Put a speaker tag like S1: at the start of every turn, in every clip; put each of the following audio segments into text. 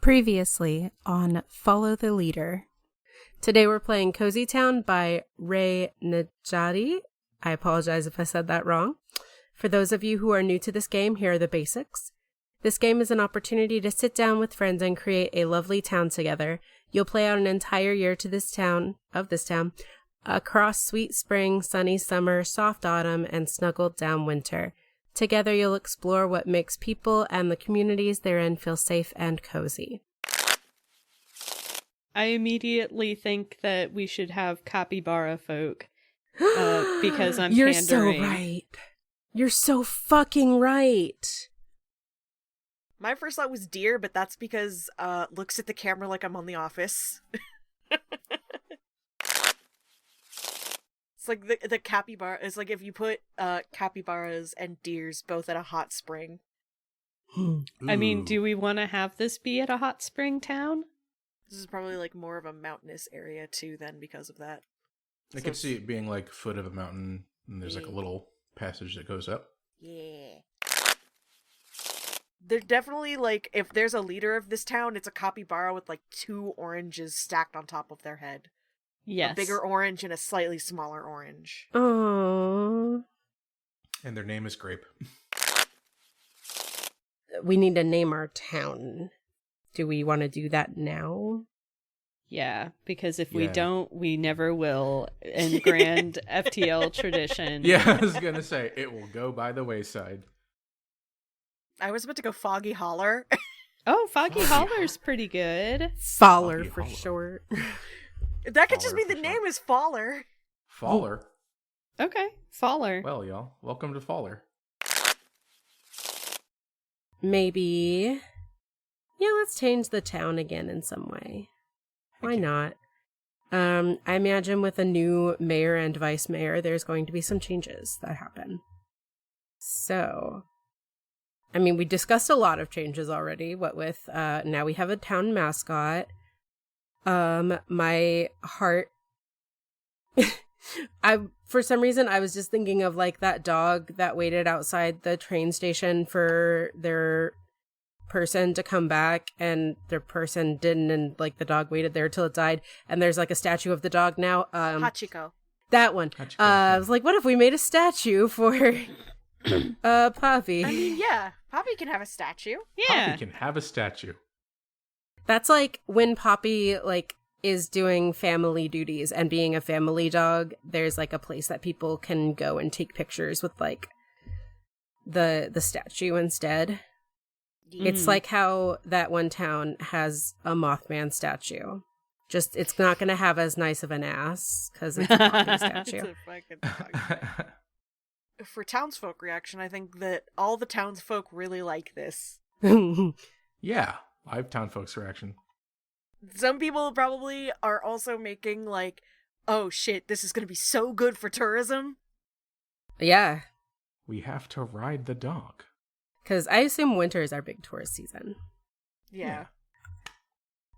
S1: Previously on Follow the Leader. Today we're playing Cozy Town by Ray Najati. I apologize if I said that wrong. For those of you who are new to this game, here are the basics. This game is an opportunity to sit down with friends and create a lovely town together. You'll play out an entire year to this town, across sweet spring, sunny summer, soft autumn, and snuggled down winter. Together, you'll explore what makes people and the communities they're in feel safe and cozy.
S2: I immediately think that we should have capybara folk because I'm
S1: You're
S2: pandering.
S1: so right. You're so fucking right.
S3: My first thought was deer, but that's because looks at the camera like I'm on The Office. It's like the capybara. It's like if you put capybaras and deers both at a hot spring.
S2: I mean, do we want to have this be at a hot spring town?
S3: This is probably like more of a mountainous area too then because of that.
S4: I could see it being like foot of a mountain and there's like a little passage that goes up.
S3: Yeah. They're definitely like, if there's a leader of this town, it's a capybara with like 2 oranges stacked on top of their head.
S2: Yes.
S3: A bigger orange and a slightly smaller orange.
S1: Aww.
S4: And their name is Grape.
S1: We need to name our town. Do we want to do that now?
S2: Yeah, because if we
S4: Yeah.
S2: don't, we never will. In grand FTL tradition.
S4: Yeah, I was going to say, it will go by the wayside.
S3: I was about to go Foggy Holler.
S2: Oh, Foggy Holler's pretty good.
S1: Faller
S4: Foggy
S1: for
S4: Hollow.
S1: short.
S3: That could just
S4: Faller
S3: be
S4: for
S3: the
S4: sure.
S3: name is Faller.
S4: Faller.
S2: Okay, Faller.
S4: Well, y'all, welcome to Faller.
S1: Maybe. Yeah, let's change the town again in some way. Why not? I imagine with a new mayor and vice mayor, there's going to be some changes that happen. So, I mean, we discussed a lot of changes already. What with, now we have a town mascot. My heart, for some reason, I was just thinking of like that dog that waited outside the train station for their person to come back, and their person didn't, and like the dog waited there till it died, and there's like a statue of the dog now.
S3: Hachiko.
S1: That one.
S4: Hachiko,
S1: I was like, what if we made a statue for Poppy?
S3: I mean, yeah, Poppy can have a statue.
S2: Yeah.
S4: Poppy can have a statue.
S1: That's like when Poppy like is doing family duties and being a family dog, there's like a place that people can go and take pictures with like the statue instead. It's like how that one town has a Mothman statue. Just it's not going to have as nice of an ass because it's a Poppy statue.
S3: It's a fucking dog. For townsfolk reaction, I think that all the townsfolk really like this.
S4: Yeah, live town folks reaction.
S3: Some people probably are also making like, oh shit, this is gonna be so good for tourism.
S1: Yeah,
S4: We have to ride the dog.
S1: because I assume winter is our big tourist season.
S3: Yeah.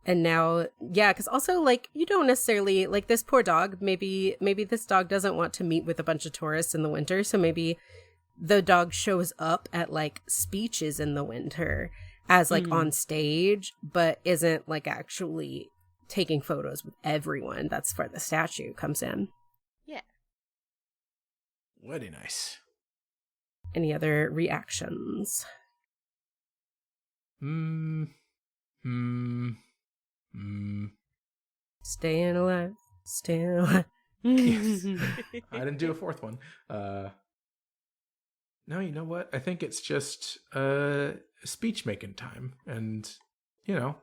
S1: And now, yeah, because also, like, you don't necessarily, like, this poor dog, maybe this dog doesn't want to meet with a bunch of tourists in the winter, so maybe the dog shows up at, like, speeches in the winter as, like, on stage, but isn't, like, actually taking photos with everyone. That's where the statue comes in.
S3: Yeah.
S4: Very nice.
S1: Any other reactions? Staying alive, staying alive.
S4: Yes. I didn't do a fourth one. No, you know what? I think it's just speech making time, and you know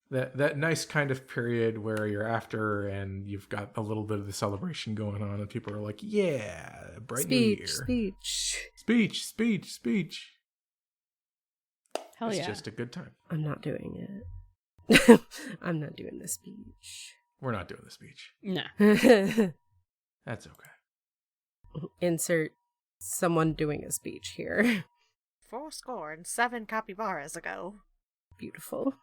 S4: that nice kind of period where you're after and you've got a little bit of the celebration going on, and people are like, "Yeah, bright new year, speech."
S2: Hell
S4: It's
S2: yeah.
S4: just a good time.
S1: I'm not doing it. I'm not doing the speech.
S4: We're not doing the speech.
S2: No.
S4: That's okay.
S1: Insert someone doing a speech here.
S3: 407 capybaras ago.
S1: Beautiful.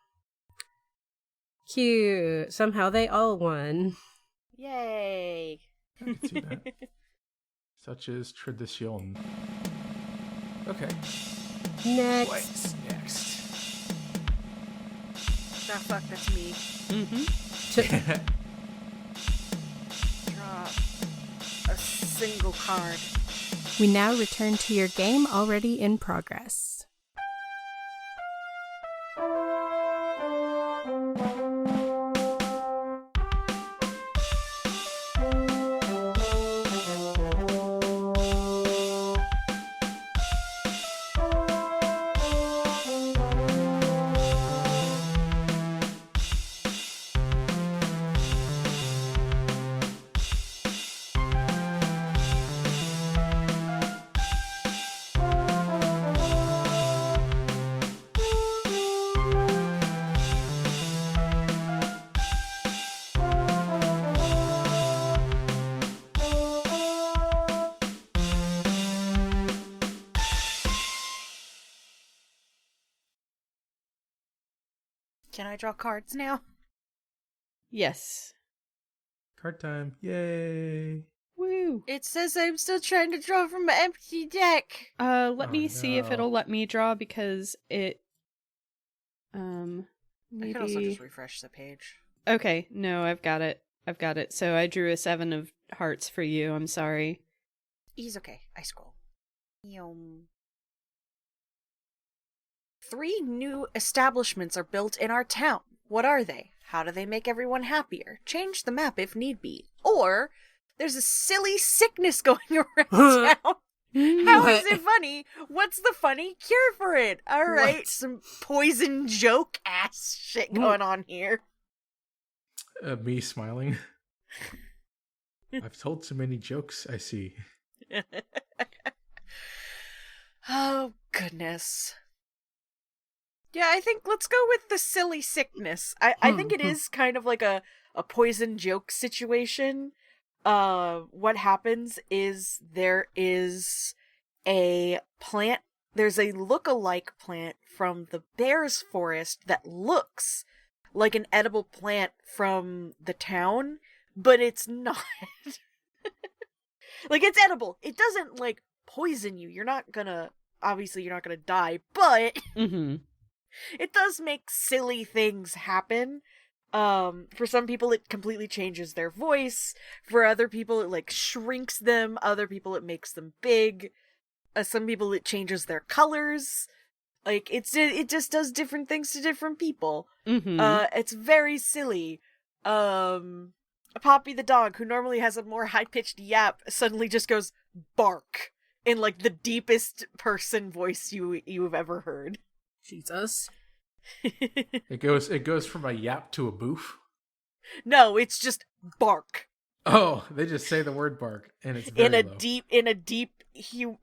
S1: Cute. Somehow they all won.
S3: Yay.
S4: I can see that. Such is tradition. Okay.
S1: Next.
S4: What's next?
S3: Ah, fuck, that's me.
S2: Mm-hmm.
S3: Draw a single card.
S1: We now return to your game already in progress.
S3: Can I draw cards now?
S2: Yes.
S4: Card time. Yay.
S2: Woo.
S3: It says I'm still trying to draw from an empty deck.
S2: Let
S4: Oh,
S2: me see if
S4: no.
S2: it'll let me draw because it
S3: I
S2: maybe
S3: could also just refresh the page.
S2: Okay, no, I've got it. So I drew a 7 of hearts for you. I'm sorry.
S3: He's okay. I scroll. 3 new establishments are built in our town. What are they? How do they make everyone happier? Change the map if need be. Or, there's a silly sickness going around town. How is it funny? What's the funny cure for it? Alright,
S1: What?
S3: some poison joke ass shit going on here.
S4: Me smiling. I've told too many jokes, I see.
S3: Oh, goodness. Yeah, I think let's go with the silly sickness. I think it is kind of like a poison joke situation. What happens is there is a plant, there's a look-alike plant from the bear's forest that looks like an edible plant from the town, but it's not. Like, it's edible. It doesn't, like, poison you. Obviously you're not gonna die, but
S2: Mm-hmm.
S3: it does make silly things happen. For some people it completely changes their voice. For other people it like shrinks them. Other people it makes them big. Some people it changes their colors. Like it just does different things to different people.
S2: Mm-hmm.
S3: It's very silly. Poppy the dog, who normally has a more high-pitched yap, suddenly just goes bark in like the deepest person voice you've ever heard.
S1: Jesus.
S4: It goes from a yap to a boof.
S3: No, it's just bark.
S4: Oh, they just say the word bark, and it's very
S3: In a
S4: low.
S3: deep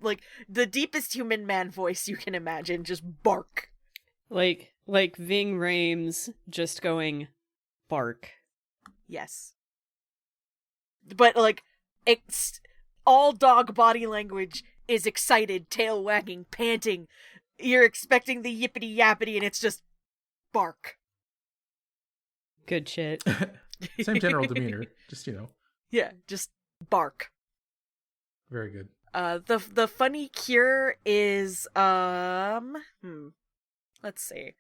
S3: like the deepest human man voice you can imagine, just bark.
S2: Like Ving Rhames just going bark.
S3: Yes. But like it's all dog body language is excited, tail wagging, panting. You're expecting the yippity yappity and it's just bark.
S2: Good shit.
S4: Same general demeanor, just
S3: Yeah, just bark.
S4: very good.
S3: The funny cure is let's see.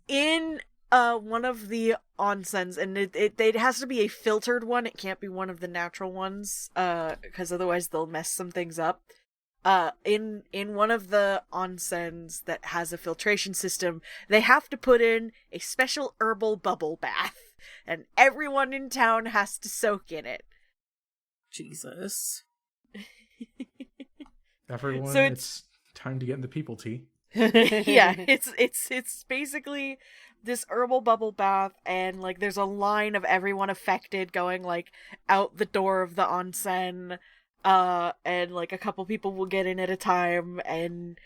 S3: In one of the onsens, and it has to be a filtered one, it can't be one of the natural ones, because otherwise they'll mess some things up. In one of the onsens that has a filtration system, they have to put in a special herbal bubble bath, and everyone in town has to soak in it.
S1: Jesus.
S4: Everyone,
S3: So
S4: it's time to get in the people tea.
S3: Yeah, it's basically this herbal bubble bath, and like there's a line of everyone affected going like out the door of the onsen, and like a couple people will get in at a time, and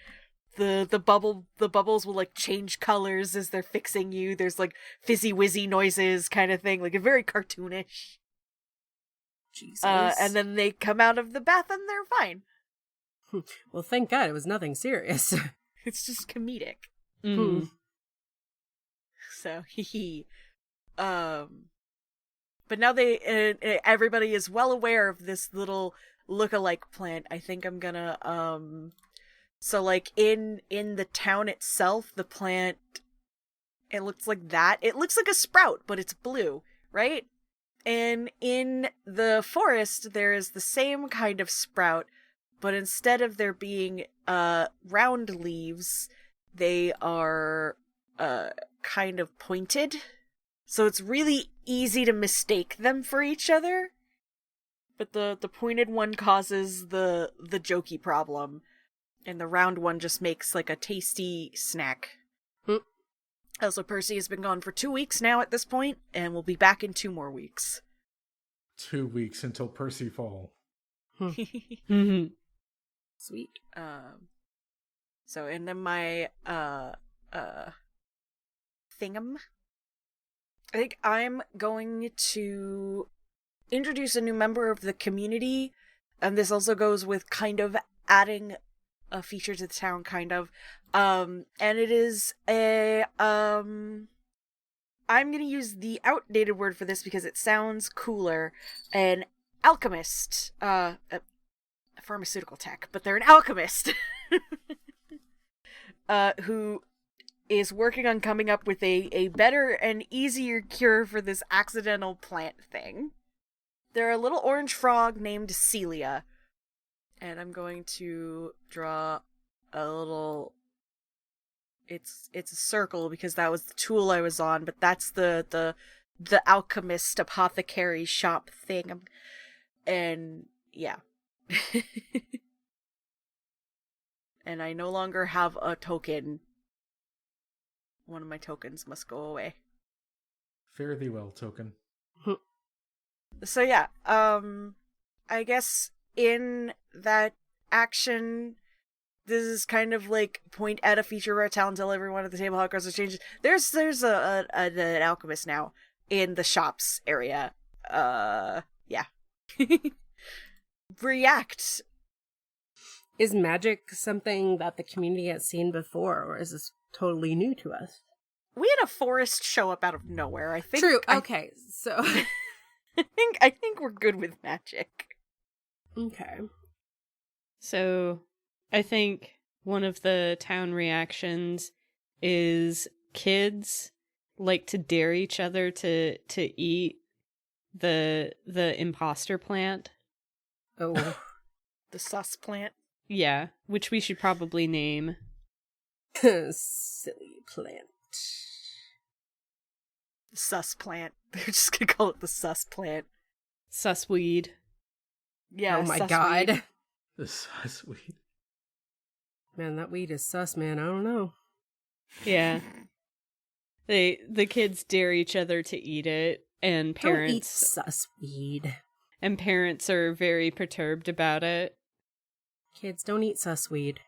S3: the bubbles will like change colors as they're fixing you. There's like fizzy wizzy noises kind of thing, like a very cartoonish.
S1: Jesus.
S3: And then they come out of the bath and they're fine.
S1: Well, thank God it was nothing serious.
S3: It's just comedic.
S2: Mm.
S3: So, but now everybody is well aware of this little look-alike plant. I think I'm gonna, So like in the town itself, the plant, it looks like that. It looks like a sprout, but it's blue, right? And in the forest, there is the same kind of sprout, but instead of there being round leaves, they are kind of pointed. So it's really easy to mistake them for each other. But the pointed one causes the jokey problem, and the round one just makes like a tasty snack. Also, Percy has been gone for 2 weeks now at this point, and will be back in 2 more weeks.
S4: 2 weeks until Percy fall.
S2: Mm-hmm.
S1: Sweet.
S3: So, and then my, thingam. I think I'm going to introduce a new member of the community, and this also goes with kind of adding a feature to the town, kind of. And it is I'm gonna use the outdated word for this because it sounds cooler. An alchemist. A pharmaceutical tech, but they're an alchemist. Who is working on coming up with a better and easier cure for this accidental plant thing. They're a little orange frog named Celia. And I'm going to draw a little... It's a circle because that was the tool I was on, but that's the alchemist apothecary shop thing. And yeah. And I no longer have a token. One of my tokens must go away.
S4: Fare thee well, token.
S3: So yeah, I guess in that action, this is kind of like point at a feature where I tell everyone at the table how it goes to changes. There's an alchemist now in the shops area. Yeah. React.
S1: Is magic something that the community has seen before, or is this totally new to us?
S3: We had a forest show up out of nowhere, I think.
S1: True. Okay, so
S3: I think we're good with magic.
S1: Okay.
S2: So, I think one of the town reactions is kids like to dare each other to eat the imposter plant.
S1: Oh.
S3: The sus plant.
S2: Yeah, which we should probably name.
S1: Silly plant.
S3: The sus plant. They're just gonna call it the sus plant.
S2: Susweed.
S3: Yeah.
S1: Oh my
S3: sus
S1: god.
S3: weed.
S4: This is weed.
S1: Man, that weed is sus, man. I don't know.
S2: Yeah. The kids dare each other to eat it, and parents
S1: Don't eat sus weed.
S2: and parents are very perturbed about it.
S1: Kids, don't eat sus weed.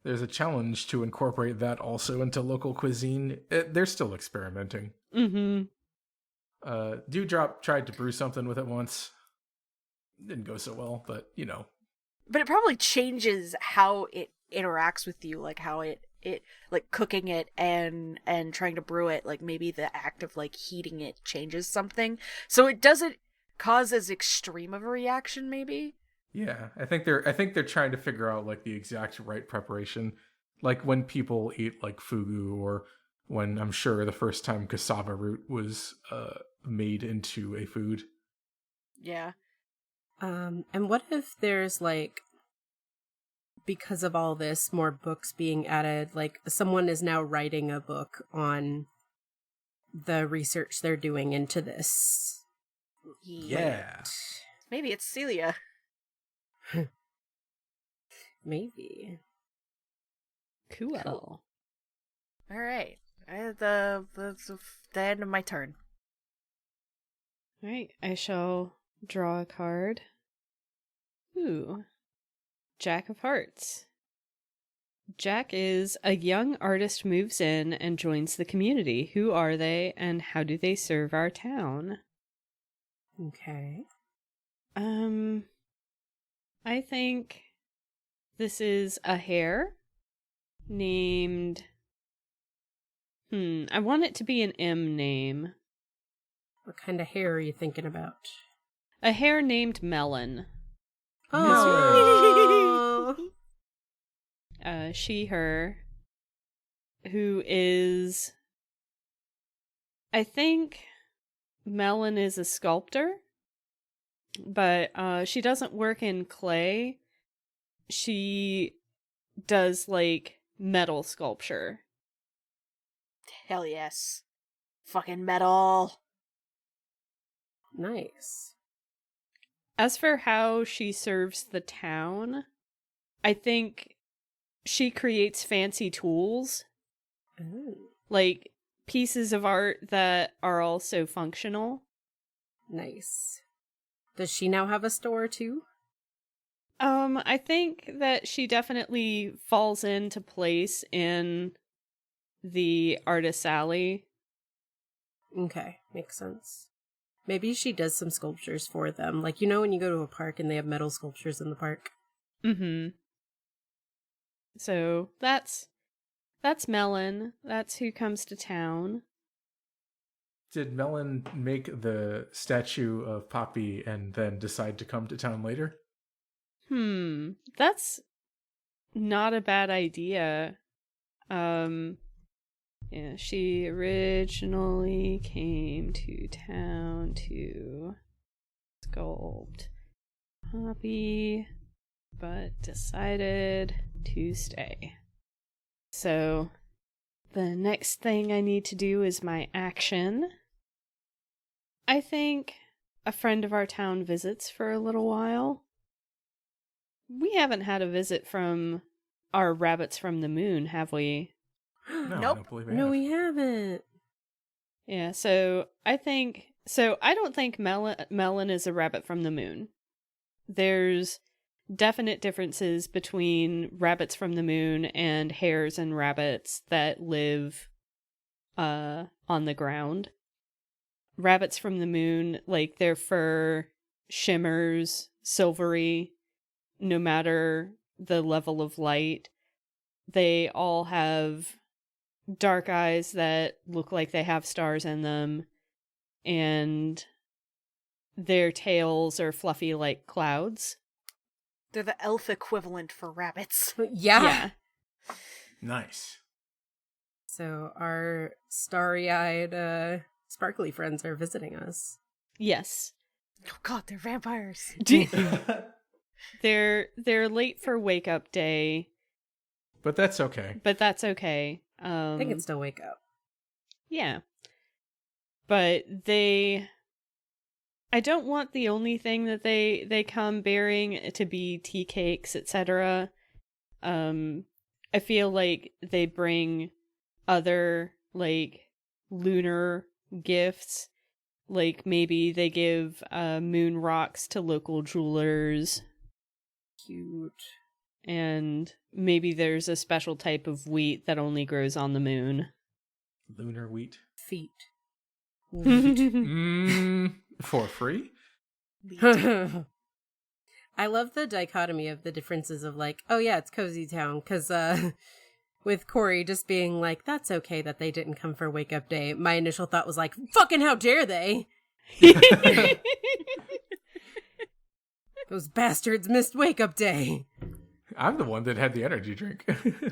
S4: There's a challenge to incorporate that also into local cuisine. They're still experimenting.
S2: Mm-hmm.
S4: Dewdrop tried to brew something with it once. Didn't go so well, but you know.
S3: But it probably changes how it interacts with you, like how it like cooking it and trying to brew it, like maybe the act of like heating it changes something. So it doesn't cause as extreme of a reaction, maybe.
S4: Yeah, I think they're trying to figure out like the exact right preparation. Like when people eat like fugu, or when I'm sure the first time cassava root was made into a food.
S3: Yeah.
S1: And what if there's like, because of all this, more books being added, like someone is now writing a book on the research they're doing into this.
S4: Yeah.
S3: Maybe it's Celia.
S1: Maybe.
S2: Cool.
S3: All right. That's the end of my turn.
S2: All right, I shall draw a card. Ooh. Jack of Hearts. Jack is a young artist moves in and joins the community. Who are they and how do they serve our town?
S1: Okay.
S2: I think this is a hare named... I want it to be an M name.
S1: What kind of hair are you thinking about?
S2: A hare named Melon.
S1: Oh.
S2: she, her, who is, I think Melon is a sculptor, but she doesn't work in clay. She does like metal sculpture.
S3: Hell yes. Fucking metal.
S1: Nice.
S2: As for how she serves the town, I think she creates fancy tools,
S1: Ooh,
S2: like pieces of art that are also functional.
S1: nice. Does she now have a store too?
S2: I think that she definitely falls into place in the artist's alley.
S1: Okay, makes sense. Maybe she does some sculptures for them. Like, you know when you go to a park and they have metal sculptures in the park?
S2: Mm-hmm. So that's Melon. That's who comes to town.
S4: Did Melon make the statue of Poppy and then decide to come to town later?
S2: That's not a bad idea. Yeah, she originally came to town to sculpt Poppy, but decided to stay. So, the next thing I need to do is my action. I think a friend of our town visits for a little while. We haven't had a visit from our rabbits from the moon, have we?
S4: No, I
S3: Nope.
S4: don't believe I
S1: No,
S4: have.
S1: we haven't.
S2: Yeah, so I don't think Melon is a rabbit from the moon. There's definite differences between rabbits from the moon and hares and rabbits that live on the ground. Rabbits from the moon, like their fur shimmers silvery no matter the level of light. They all have dark eyes that look like they have stars in them, and their tails are fluffy like clouds.
S3: They're the elf equivalent for rabbits.
S1: Yeah.
S4: Nice.
S1: So our starry-eyed, sparkly friends are visiting us.
S2: Yes.
S3: Oh god, they're vampires.
S2: They're late for wake up day,
S4: But that's okay.
S2: but that's okay.
S1: They can still wake up.
S2: Yeah. But I don't want the only thing that they come bearing to be tea cakes, etc. I feel like they bring other, like, lunar gifts. Like, maybe they give moon rocks to local jewelers.
S1: Cute.
S2: And maybe there's a special type of wheat that only grows on the moon.
S4: Lunar wheat.
S1: Feet.
S4: For free?
S1: I love the dichotomy of the differences of like, oh yeah, it's Cozy Town, because with Corey just being like, that's okay that they didn't come for Wake Up Day. My initial thought was like, fucking how dare they? Those bastards missed Wake Up Day.
S4: I'm the one that had the energy drink.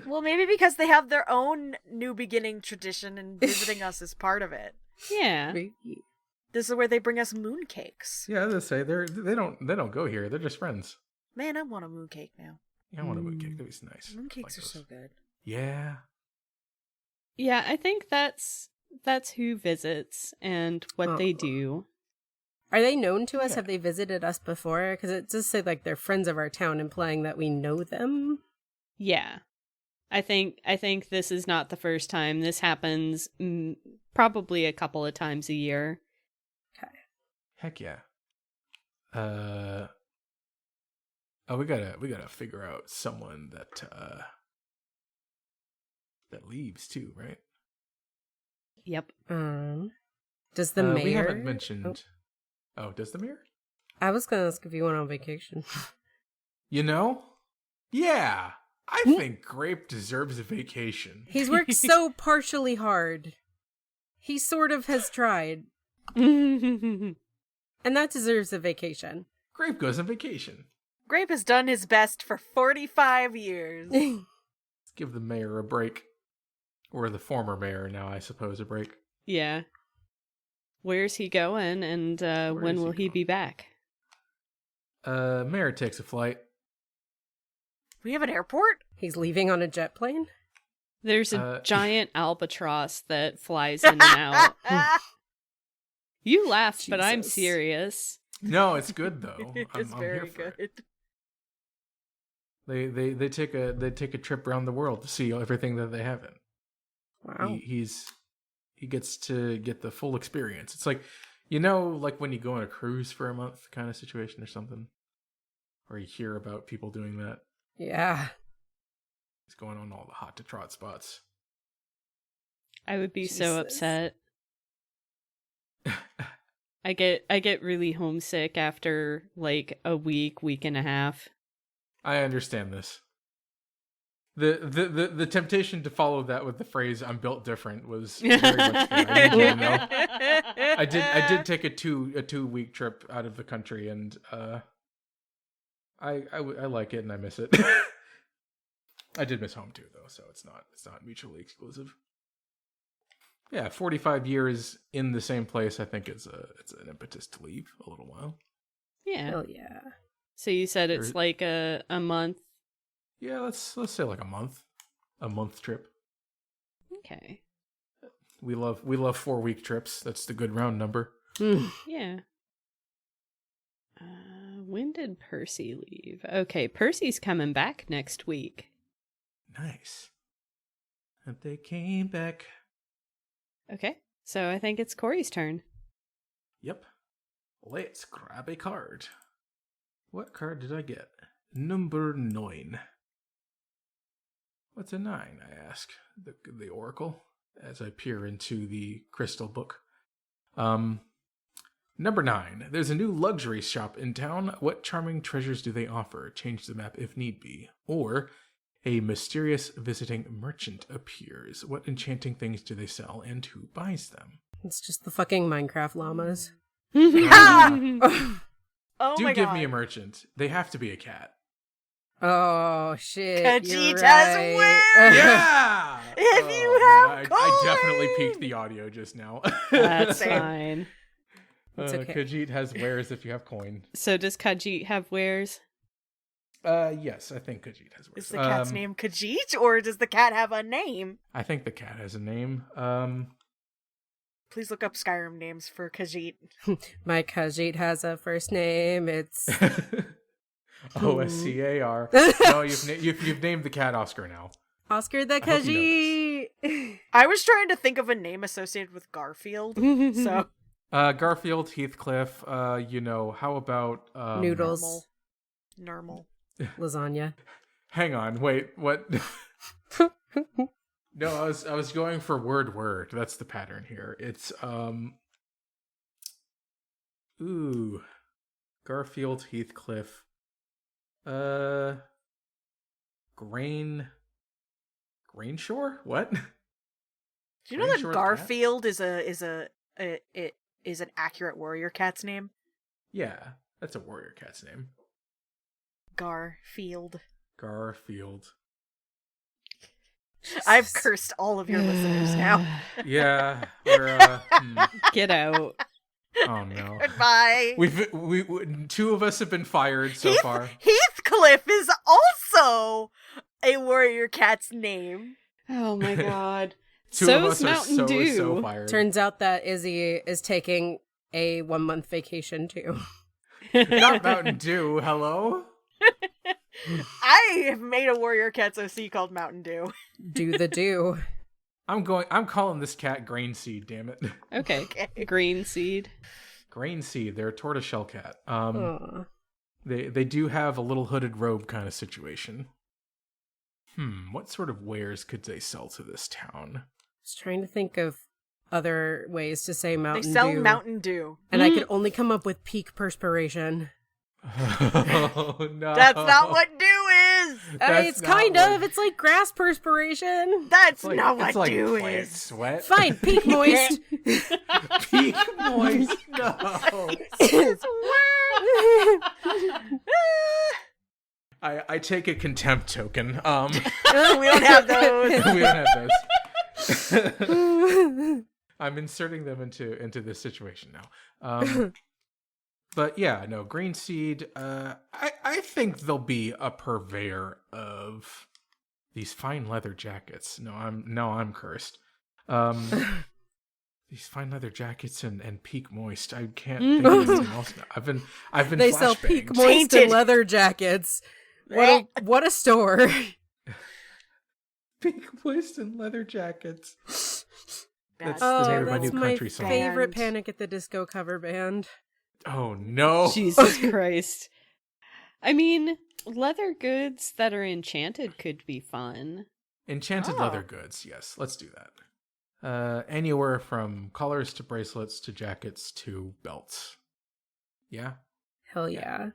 S3: Well, maybe because they have their own new beginning tradition and visiting us is part of it.
S2: Yeah.
S3: This is where they bring us mooncakes.
S4: Yeah, they say they don't go here. They're just friends.
S3: Man, I want a mooncake now.
S4: Yeah, I want a mooncake. That'd be nice.
S3: Mooncakes
S4: Like
S3: are
S4: those.
S3: so good.
S4: Yeah.
S2: Yeah, I think that's who visits and what they do.
S1: Are they known to us?
S4: Yeah.
S1: Have they visited us before? Because it does say like they're friends of our town, implying that we know them.
S2: Yeah. I think this is not the first time. This happens probably a couple of times a year.
S1: Okay.
S4: Heck yeah. Oh, we gotta figure out someone that leaves too, right?
S2: Yep.
S1: Does the mayor?
S4: We haven't mentioned. Oh, does the mayor?
S1: I was gonna ask if you went on vacation.
S4: You know? Yeah. I think Grape deserves a vacation.
S1: He's worked so partially hard. He sort of has tried,
S2: And
S1: and that deserves a vacation.
S4: Grape goes on vacation.
S3: Grape has done his best for 45 years.
S4: give the mayor a break. Or the former mayor now, I suppose, a break.
S2: Yeah. Where's he going, and when will he be back?
S4: Mayor takes a flight.
S3: We have an airport?
S1: He's leaving on a jet plane?
S2: There's a giant albatross that flies in and out. You laugh, but I'm
S1: Jesus.
S2: serious.
S4: No, it's good though.
S3: It's
S4: I'm
S3: very
S4: here for
S3: good.
S4: it. They take a trip around the world to see everything that they haven't.
S1: Wow.
S4: He gets to get the full experience. It's like, like when you go on a cruise for a month kind of situation or something, or you hear about people doing that.
S1: Yeah.
S4: He's going on all the hot to trot spots.
S2: I would be so
S1: Jesus.
S2: upset. I get really homesick after like a week and a half.
S4: I understand this. The temptation to follow that with the phrase "I'm built different" was very much there. I need you to know. I did take a 2-week trip out of the country, and I like it and I miss it. I did miss home too, though, so it's not mutually exclusive. Yeah, 45 years in the same place, I think it's an impetus to leave a little while.
S2: Yeah.
S1: Hell yeah.
S2: So you said it's like a month.
S4: Yeah, let's say like a month trip.
S2: Okay.
S4: We love 4-week trips. That's the good round number.
S2: Yeah. When did Percy leave? Okay, Percy's coming back next week.
S4: Nice. And they came back.
S2: Okay, so I think it's Corey's turn.
S4: Yep. Let's grab a card. What card did I get? Number 9. What's a 9, I ask the oracle as I peer into the crystal book. Number 9. There's a new luxury shop in town. What charming treasures do they offer? Change the map if need be. Or a mysterious visiting merchant appears. What enchanting things do they sell and who buys them?
S1: It's just the fucking Minecraft llamas.
S3: Oh
S4: Do
S3: my
S4: give
S3: god.
S4: me a merchant. They have to be a cat.
S1: Oh, shit.
S3: Khajiit
S1: you're
S3: has
S1: right.
S3: wings!
S4: Yeah!
S3: If you have
S4: I definitely
S3: coin!
S4: peaked the audio just now.
S2: That's
S3: Same.
S2: fine.
S1: It's okay.
S4: Khajiit has wares if you have coin.
S2: So does Khajiit have wares?
S4: Yes, I think Khajiit has wares.
S3: Is the cat's name Khajiit, or does the cat have a name?
S4: I think the cat has a name.
S3: Please look up Skyrim names for Khajiit.
S1: My Khajiit has a first name. It's
S4: Oscar. No, you've named the cat Oscar now.
S1: Oscar the
S4: I hope you
S1: Khajiit.
S3: I was trying to think of a name associated with Garfield, so
S4: Garfield, Heathcliff. How about
S1: Noodles.
S3: normal.
S1: Lasagna.
S4: Hang on, wait, what? No, I was going for word. That's the pattern here. It's Garfield, Heathcliff. Grainshore? What?
S3: Do you know
S4: Green
S3: that
S4: Short
S3: Garfield is an accurate warrior cat's name?
S4: Yeah, that's a warrior cat's name.
S3: Garfield.
S4: Garfield.
S3: I've cursed all of your listeners now.
S4: Yeah,
S2: Get out.
S4: oh no.
S3: Goodbye.
S4: We two of us have been fired so far.
S3: Heathcliff is also a warrior cat's name.
S2: Oh my god.
S4: Two
S2: So
S4: of
S2: is
S4: us are
S2: Mountain
S4: so
S2: Dew.
S4: fired.
S1: Turns out that Izzy is taking a 1-month vacation too.
S4: Not Mountain Dew. Hello.
S3: I have made a warrior cat's OC called Mountain Dew.
S1: Do the do.
S4: I'm calling this cat Grain Seed. Damn it.
S2: Okay. Green seed.
S4: Grain Seed. They're a tortoiseshell cat.
S1: Aw.
S4: They do have a little hooded robe kind of situation. What sort of wares could they sell to this town?
S1: I was trying to think of other ways to say Mountain
S3: They sell
S1: Dew.
S3: Mountain Dew.
S1: And I could only come up with peak perspiration.
S4: Oh no.
S3: That's not what dew is.
S4: That's
S1: It's
S4: not
S1: kind
S4: what-
S1: of. It's like grass perspiration.
S3: That's
S4: It's
S3: not what
S4: it's like
S3: dew
S4: plant
S3: is.
S4: Sweat.
S1: Fine, peak moist.
S4: Peak moist. No.
S3: It's
S4: I take a contempt token.
S3: We don't have those.
S4: We don't have those. I'm inserting them into this situation now. But yeah, no, Green Seed, I think they'll be a purveyor of these fine leather jackets. No, I'm cursed. These fine leather jackets and Peak Moist. I can't think of anything else now. I've been
S1: They sell Peak
S4: flashbanged.
S1: Moist
S3: Tainted.
S1: and leather jackets. What a store.
S4: Peak Moist and leather jackets. That's
S3: Bad.
S4: the name of my
S1: that's
S4: new
S1: my
S4: country song.
S1: favorite
S3: Band.
S1: Panic at the Disco cover band.
S4: Oh no.
S2: Jesus Christ. I mean, leather goods that are enchanted could be fun.
S4: Enchanted
S3: Oh.
S4: leather goods, yes. Let's do that. Anywhere from collars to bracelets to jackets to belts. Yeah?
S1: Hell yeah.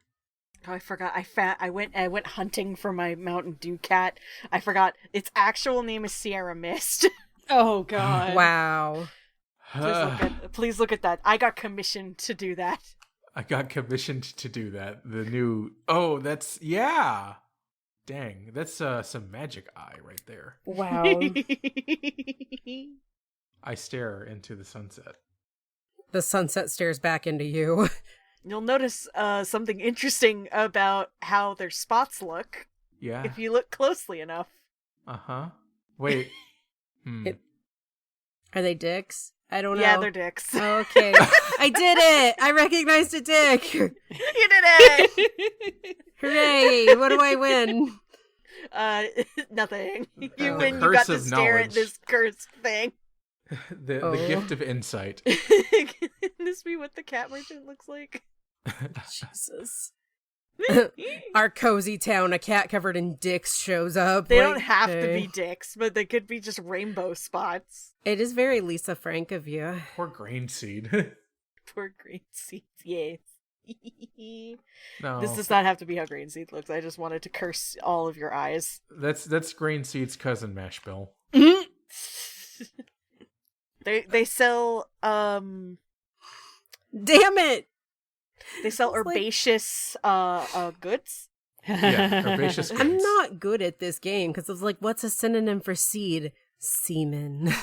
S3: Oh, I forgot. I went hunting for my Mountain Dew cat. I forgot its actual name is Sierra Mist.
S2: Oh, God.
S1: Wow.
S3: Please look at that. I got commissioned to do that.
S4: I got commissioned to do that. The new... Oh, that's... Yeah! Dang, that's some magic eye right there.
S1: Wow.
S4: I stare into the sunset.
S1: The sunset stares back into you.
S3: You'll notice something interesting about how their spots look
S4: Yeah?
S3: if you look closely enough.
S4: Uh-huh. Wait.
S1: Are they dicks? I don't know.
S3: Yeah, they're dicks.
S1: Okay. I did it! I recognized a dick!
S3: You did it!
S1: Hooray! What do I win?
S3: Nothing. You
S4: The
S3: win. You got
S4: curse
S3: to
S4: of
S3: stare at
S4: knowledge.
S3: this cursed thing.
S4: The gift of insight.
S3: Can this be what the cat merchant looks like?
S1: Jesus. Our cozy town, a cat covered in dicks shows up.
S3: They
S1: like,
S3: don't have to
S1: hey.
S3: be dicks, but they could be just rainbow spots.
S1: It is very Lisa Frank of you.
S4: Poor grain seed.
S3: Poor green seeds, yes.
S4: No.
S3: This does not have to be how green seed looks. I just wanted to curse all of your eyes.
S4: That's grain seed's cousin Mashbill.
S3: They sell
S1: Damn it!
S3: they sell
S1: It's like-
S3: herbaceous goods.
S4: Yeah, herbaceous
S1: I'm
S4: goods.
S1: not good at this game because it's like, what's a synonym for seed? Semen.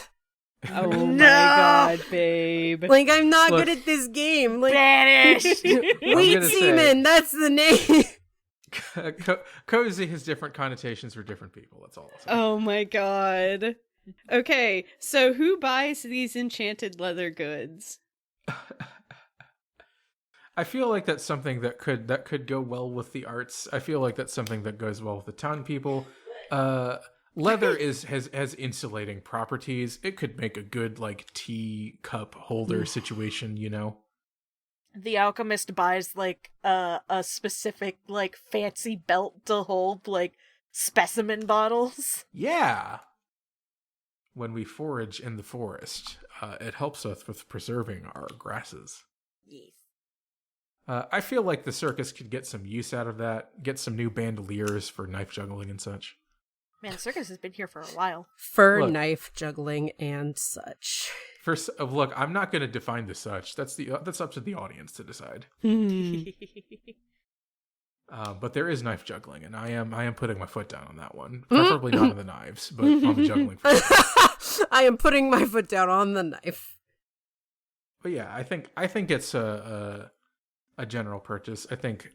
S2: Oh,
S3: No!
S2: my God, babe.
S1: Like, I'm not
S4: Look.
S1: good at this game. Like,
S3: Banish.
S1: wheat
S4: gonna say-
S1: semen, that's the name.
S4: Cozy has different connotations for different people. That's all.
S2: Oh, my God. Okay, so who buys these enchanted leather goods?
S4: I feel like that's something that could go well with the arts. I feel like that's something that goes well with the town people. Leather has insulating properties. It could make a good like tea cup holder situation, you know.
S3: The alchemist buys like a specific like fancy belt to hold like specimen bottles.
S4: Yeah. When we forage in the forest, it helps us with preserving our grasses.
S3: Yes.
S4: I feel like the circus could get some use out of that. Get some new bandoliers for knife juggling and such.
S3: Man, the circus has been here for a while.
S1: Fur,
S4: Look.
S1: knife, juggling, and such.
S4: First, look, I'm not going to define the such. That's up to the audience to decide. But there is knife juggling, and I am putting my foot down on that one. Preferably not on the knives, but on the juggling. For sure.
S1: I am putting my foot down on the knife.
S4: But yeah, I think it's a general purchase. I think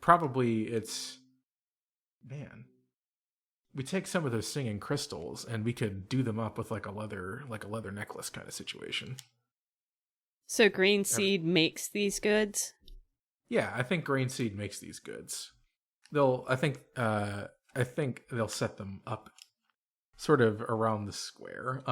S4: probably it's man. We take some of those singing crystals and we could do them up with like a leather necklace kind of situation.
S2: So Green Seed makes these goods?
S4: Yeah, I think Grain Seed makes these goods. I think they'll set them up sort of around the square.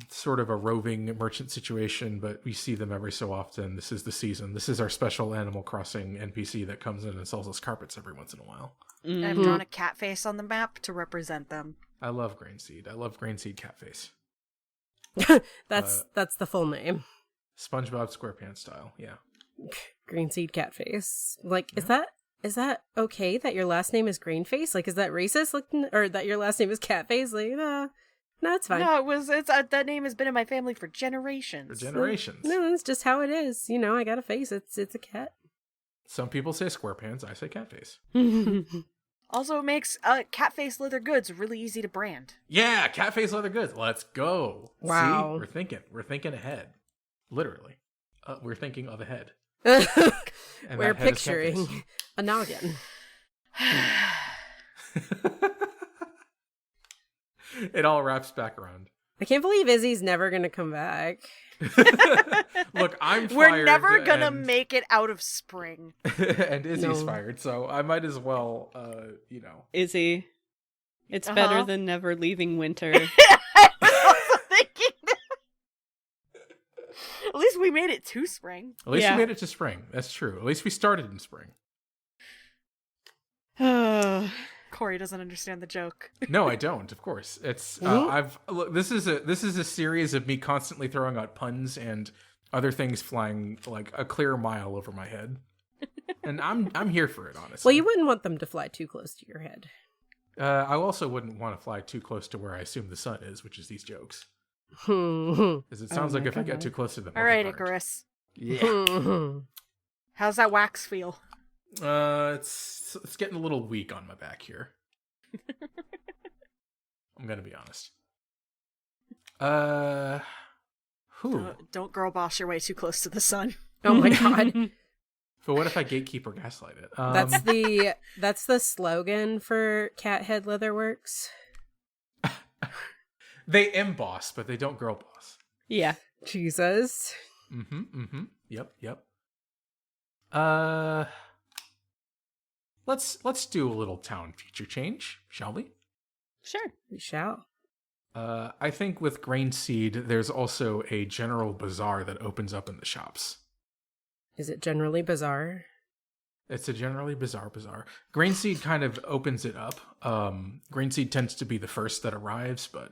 S4: Sort of a roving merchant situation, but we see them every so often. This is the season. This is our special Animal Crossing NPC that comes in and sells us carpets every once in a while.
S3: I've
S2: Mhm.
S3: drawn a cat face on the map to represent them.
S4: I love Grain Seed. I love Grain Seed Catface.
S1: That's the full name.
S4: SpongeBob SquarePants style, yeah.
S1: Green seed catface. Like, is that okay that your last name is Greenface? Like, is that racist? Like, or that your last name is Catface? Like, no, it's fine.
S3: No, it's that name has been in my family for generations.
S4: For generations.
S1: No, it's just how it is. You know, I got a face. It's a cat.
S4: Some people say SquarePants. I say cat face.
S3: Also makes cat face leather goods really easy to brand.
S4: Yeah, cat face leather goods. Let's go.
S1: Wow.
S4: See? We're thinking ahead. Literally. We're thinking of ahead. And
S1: We're
S4: that head is cat
S1: picturing
S4: face.
S1: a noggin.
S4: It all wraps back around.
S1: I can't believe Izzy's never going to come back.
S4: Look, I'm fired.
S3: We're never gonna
S4: and-
S3: make it out of spring.
S4: and Izzy's
S1: No.
S4: fired, so I might as well,
S2: Izzy, it's
S3: Uh-huh.
S2: better than never leaving winter.
S3: I was also thinking that. At least we made it to spring.
S4: At least
S2: Yeah.
S4: we made it to spring. That's true. At least we started in spring.
S3: Corey doesn't understand the joke.
S4: No, I don't. Of course, it's look. This is a series of me constantly throwing out puns and other things flying like a clear mile over my head, and I'm here for it. Honestly,
S1: Well, you wouldn't want them to fly too close to your head.
S4: I also wouldn't want to fly too close to where I assume the sun is, which is these jokes.
S1: All
S4: Because it sounds
S2: Oh
S4: like
S2: my
S4: if I get
S2: God.
S4: too close to them,
S3: All
S4: I'll
S3: right,
S4: get burned.
S3: Icarus.
S4: Yeah.
S3: How's that wax feel?
S4: It's getting a little weak on my back here. I'm gonna be honest.
S3: Don't girl boss your way too close to the sun.
S1: Oh my god.
S4: But what if I gatekeeper gaslight it?
S1: That's the slogan for Cathead Leatherworks.
S4: They emboss, but they don't girl boss.
S2: Yeah.
S1: Jesus.
S4: Yep. Let's do a little town feature change, shall we?
S2: Sure.
S1: We shall.
S4: I think with Grain Seed, there's also a general bazaar that opens up in the shops.
S1: Is it generally bizarre?
S4: It's a generally bizarre bazaar. Grain Seed kind of opens it up. Grain Seed tends to be the first that arrives, but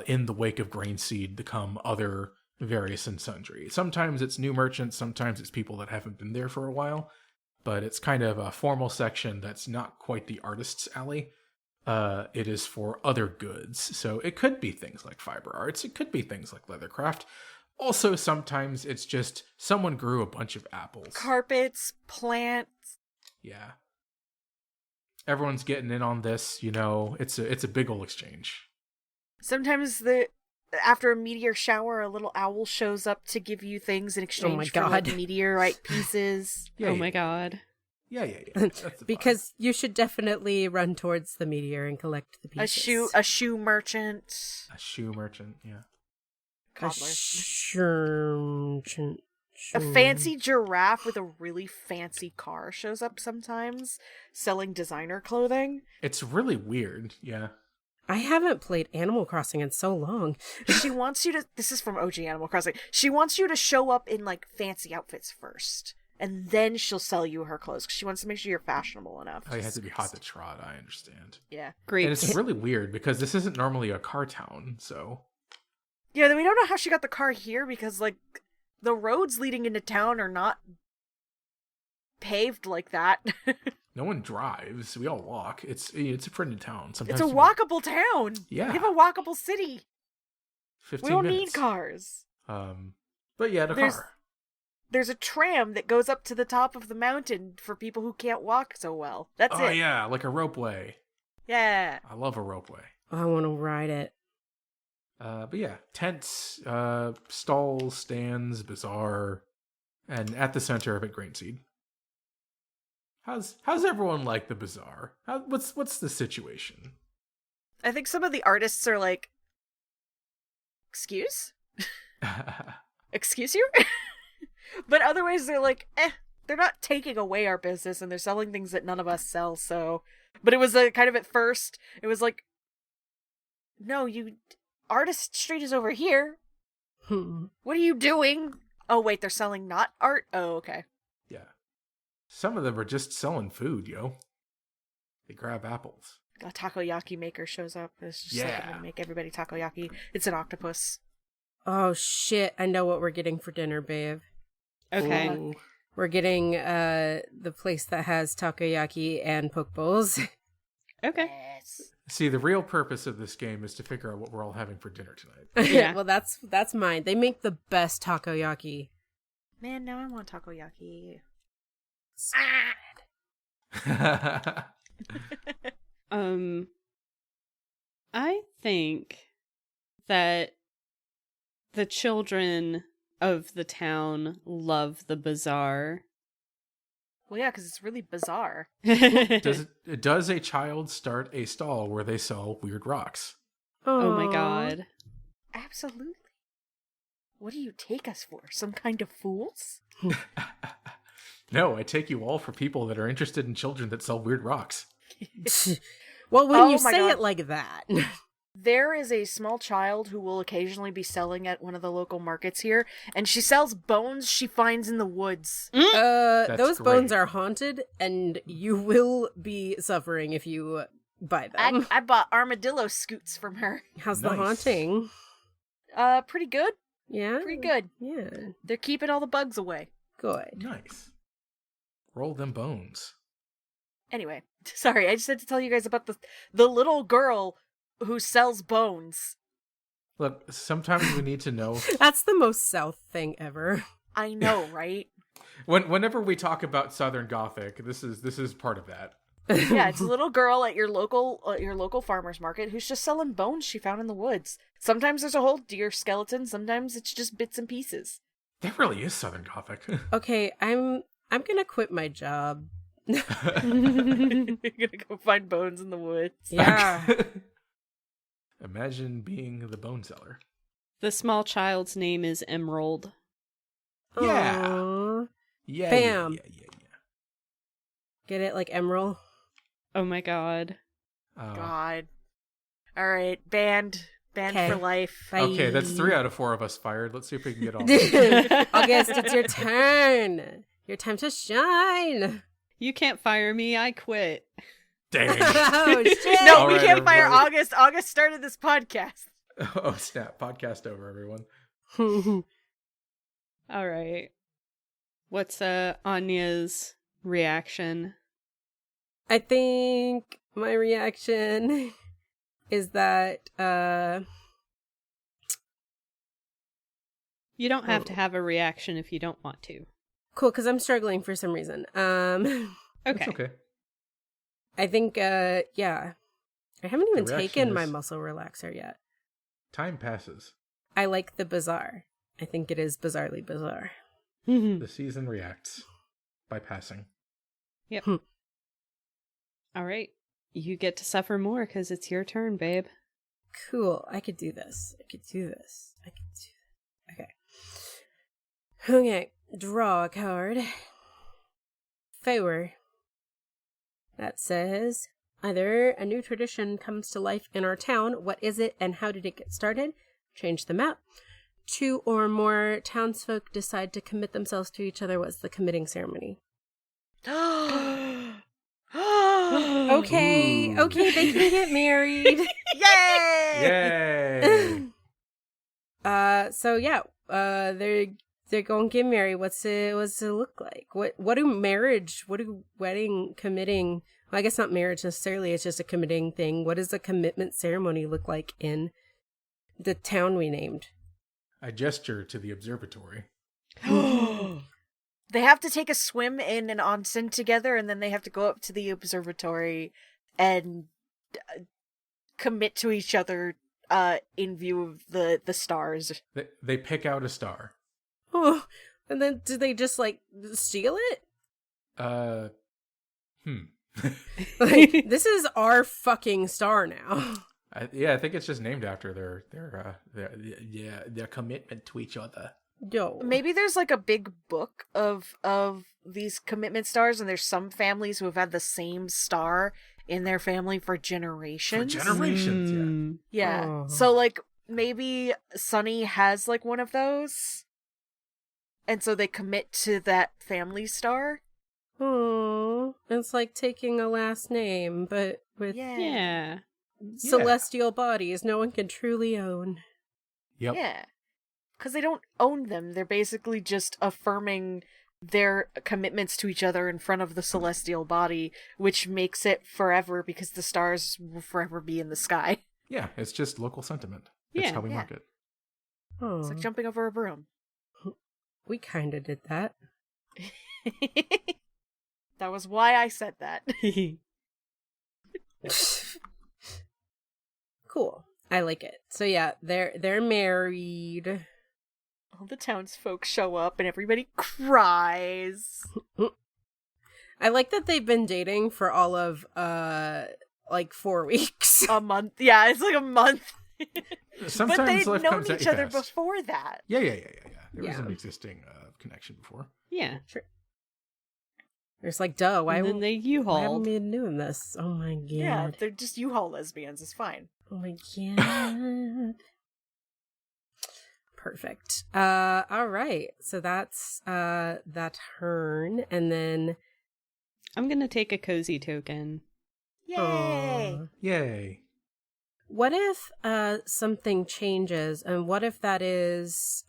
S4: in the wake of Grain Seed come other various and sundry. Sometimes it's new merchants, sometimes it's people that haven't been there for a while, but it's kind of a formal section that's not quite the artist's alley. It is for other goods. So it could be things like fiber arts, it could be things like leathercraft. Also, sometimes it's just someone grew a bunch of apples.
S3: Carpets, plants.
S4: Yeah. Everyone's getting in on this, it's a big ol' exchange.
S3: Sometimes after a meteor shower, a little owl shows up to give you things in exchange for like,
S1: God.
S3: meteorite pieces.
S4: Yeah,
S2: oh
S4: yeah,
S2: my god.
S4: Yeah. That's the vibe.
S1: Because you should definitely run towards the meteor and collect the pieces.
S3: A shoe merchant.
S4: A shoe merchant, yeah.
S3: Cobbler. A
S1: Hmm.
S3: fancy giraffe with a really fancy car shows up sometimes, selling designer clothing.
S4: It's really weird, yeah.
S1: I haven't played Animal Crossing in so long.
S3: She wants you to. This is from OG Animal Crossing. She wants you to show up in like fancy outfits first, and then she'll sell you her clothes. 'Cause she wants to make sure you're fashionable enough.
S4: Oh, you have to be hot to trot, I understand.
S3: Yeah.
S2: Great.
S4: And it's really weird because this isn't normally a car town, so...
S3: Yeah, then we don't know how she got the car here because like the roads leading into town are not paved like that.
S4: No one drives. We all walk. It's a pretty town. Sometimes
S3: It's a walkable town.
S4: Yeah.
S3: We have a walkable city.
S4: 15
S3: We don't
S4: minutes.
S3: need cars.
S4: But yeah, the
S3: There's-
S4: car.
S3: There's a tram that goes up to the top of the mountain for people who can't walk so well. That's
S4: Oh
S3: it.
S4: yeah, like a ropeway.
S3: Yeah.
S4: I love a ropeway.
S1: I want to ride it.
S4: But yeah, tents, stalls, stands, bazaar, and at the center of it, Grain Seed. How's everyone like the bazaar? What's the situation?
S3: I think some of the artists are like, excuse you? But otherwise they're like, they're not taking away our business and they're selling things that none of us sell, so. But it was a kind of at first, it was like, no, Artist Street is over here. What are you doing? Oh wait, they're selling not art? Oh, okay.
S4: Yeah. Some of them are just selling food, yo. They grab apples.
S3: A takoyaki maker shows up. It's just like, I'm
S4: Yeah.
S3: gonna make everybody takoyaki. It's an octopus.
S1: Oh shit, I know what we're getting for dinner, babe.
S2: Okay.
S1: Ooh. We're getting the place that has takoyaki and poke bowls.
S2: Okay.
S3: Yes.
S4: See, the real purpose of this game is to figure out what we're all having for dinner tonight.
S2: Yeah.
S1: Well, that's mine. They make the best takoyaki.
S3: Man, now I want takoyaki.
S2: I think that the children of the town love the bazaar.
S3: Well, yeah, because it's really bizarre.
S4: Does a child start a stall where they sell weird rocks?
S2: Oh my god.
S3: Absolutely. What do you take us for? Some kind of fools?
S4: No, I take you all for people that are interested in children that sell weird rocks.
S1: Well, when
S3: Oh
S1: you
S3: my
S1: say
S3: God.
S1: it like that.
S3: There is a small child who will occasionally be selling at one of the local markets here, and she sells bones she finds in the woods.
S4: That's
S1: those bones
S4: great.
S1: are haunted, and you will be suffering if you buy them.
S3: I bought armadillo scoots from her.
S1: How's the
S4: Nice.
S1: haunting?
S3: Pretty good.
S1: Yeah?
S3: Pretty good.
S1: Yeah,
S3: They're keeping all the bugs away.
S1: good.
S4: Nice. Roll them bones.
S3: Anyway, sorry, I just had to tell you guys about the little girl who sells bones.
S4: Look, sometimes we need to know.
S1: That's the most South thing ever.
S3: I know, right?
S4: Whenever we talk about Southern Gothic, this is part of that.
S3: Yeah, it's a little girl at your local farmer's market who's just selling bones she found in the woods. Sometimes there's a whole deer skeleton, sometimes it's just bits and pieces.
S4: That really is Southern Gothic.
S1: Okay, I'm gonna quit my job.
S3: You're gonna go find bones in the woods.
S1: Yeah.
S4: Imagine being the bone seller.
S2: The small child's name is Emerald.
S4: Yeah.
S1: Aw.
S4: Yeah.
S1: Bam.
S4: Yeah.
S1: Get it, like emerald?
S2: Oh my god.
S3: God. Alright, banned
S1: Okay.
S3: for life.
S1: Bye.
S4: Okay, that's 3 out of 4 of us fired. Let's see if we can get on.
S1: August, it's your turn. Your time to shine.
S2: You can't fire me, I quit.
S4: Dang.
S1: Oh, shit.
S3: No,
S4: All
S3: we
S4: right,
S3: can't fire
S4: everybody.
S3: August. August started this podcast.
S4: Oh snap! Podcast over, everyone.
S2: Alright. What's Anya's reaction?
S1: I think my reaction is that
S2: You don't have to have a reaction if you don't want to.
S1: cool, because I'm struggling for some reason.
S2: Okay.
S4: It's okay.
S1: I think yeah. I haven't even
S4: The reaction
S1: taken my
S4: is-
S1: muscle relaxer yet.
S4: Time passes.
S1: I like the bizarre. I think it is bizarrely bizarre.
S4: The season reacts by passing.
S2: Yep. Alright. You get to suffer more because it's your turn, babe.
S1: Cool. I could do this. Okay. Okay. Draw a card. Four. That says, either a new tradition comes to life in our town. What is it and how did it get started? Change the map. 2 or more townsfolk decide to commit themselves to each other. What's the committing ceremony? Okay.
S4: Ooh.
S1: Okay, they can get married.
S3: Yay!
S4: Yay!
S1: So yeah, they're going to get married. What's it look like? What do wedding committing? Well, I guess not marriage necessarily. It's just a committing thing. What does a commitment ceremony look like in the town we named?
S4: I gesture to the observatory.
S3: They have to take a swim in an onsen together, and then they have to go up to the observatory and commit to each other in view of the stars.
S4: They pick out a star.
S1: Oh, and then do they just like steal it? Like, this is our fucking star now.
S4: I think it's just named after their commitment to each other.
S1: Yo,
S3: Maybe there's like a big book of these commitment stars, and there's some families who have had the same star in their family for generations.
S4: For generations, yeah.
S2: Mm.
S3: Yeah.
S1: Oh.
S3: So like maybe Sunny has like one of those. And so they commit to that family star.
S1: oh, it's like taking a last name, but with
S2: Yeah.
S1: celestial bodies no one can truly own.
S4: Yep.
S3: Yeah. Because they don't own them. They're basically just affirming their commitments to each other in front of the celestial body, which makes it forever because the stars will forever be in the sky.
S4: Yeah, it's just local sentiment. It's
S2: Yeah,
S4: how we
S3: yeah.
S4: mark it.
S1: Oh,
S3: It's like jumping over a broom.
S1: we kind of did that.
S3: That was why I said that.
S1: Cool. I like it. So yeah, they're married.
S3: All the townsfolk show up and everybody cries.
S1: I like that they've been dating for all of like 4 weeks.
S3: A month. Yeah, it's like a month.
S4: Sometimes
S3: but they'd
S4: life
S3: known
S4: comes at
S3: each
S4: you
S3: other
S4: fast.
S3: before that.
S4: Yeah. There was
S1: Yeah.
S4: an existing connection before.
S2: Yeah.
S1: There's like, duh, why
S2: And then they
S1: why haven't
S2: U-hauled.
S1: we been doing this? Oh my god.
S3: Yeah, they're just U-Haul lesbians. It's fine.
S1: Oh my god. Perfect. All right. So that's that turn, and then
S2: I'm gonna take a cozy token.
S3: Yay!
S1: Aw.
S4: Yay.
S1: What if something changes, and what if that is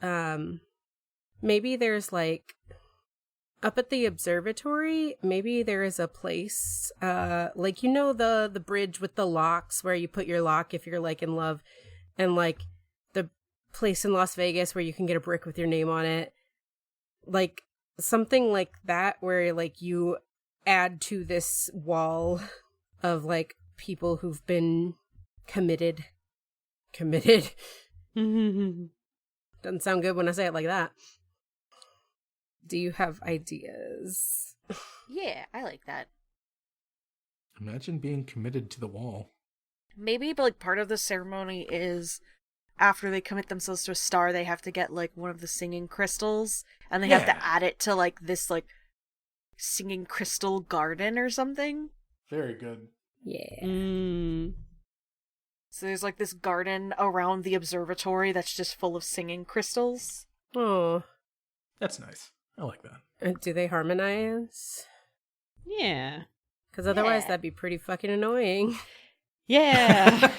S1: maybe there's like up at the observatory, maybe there is a place like the bridge with the locks where you put your lock if you're like in love, and like the place in Las Vegas where you can get a brick with your name on it, like something like that where like you add to this wall of like people who've been committed. Doesn't sound good when I say it like that. Do you have ideas?
S3: Yeah, I like that.
S4: Imagine being committed to the wall.
S3: Maybe, but like part of the ceremony is after they commit themselves to a star, they have to get like one of the singing crystals, and they have
S4: Yeah.
S3: to add it to like this like singing crystal garden or something.
S4: Very good.
S1: Yeah.
S3: So there's like this garden around the observatory that's just full of singing crystals.
S1: Oh.
S4: That's nice. I like that.
S1: Do they harmonize?
S2: Yeah.
S1: Because otherwise
S3: Yeah.
S1: that'd be pretty fucking annoying.
S2: Yeah.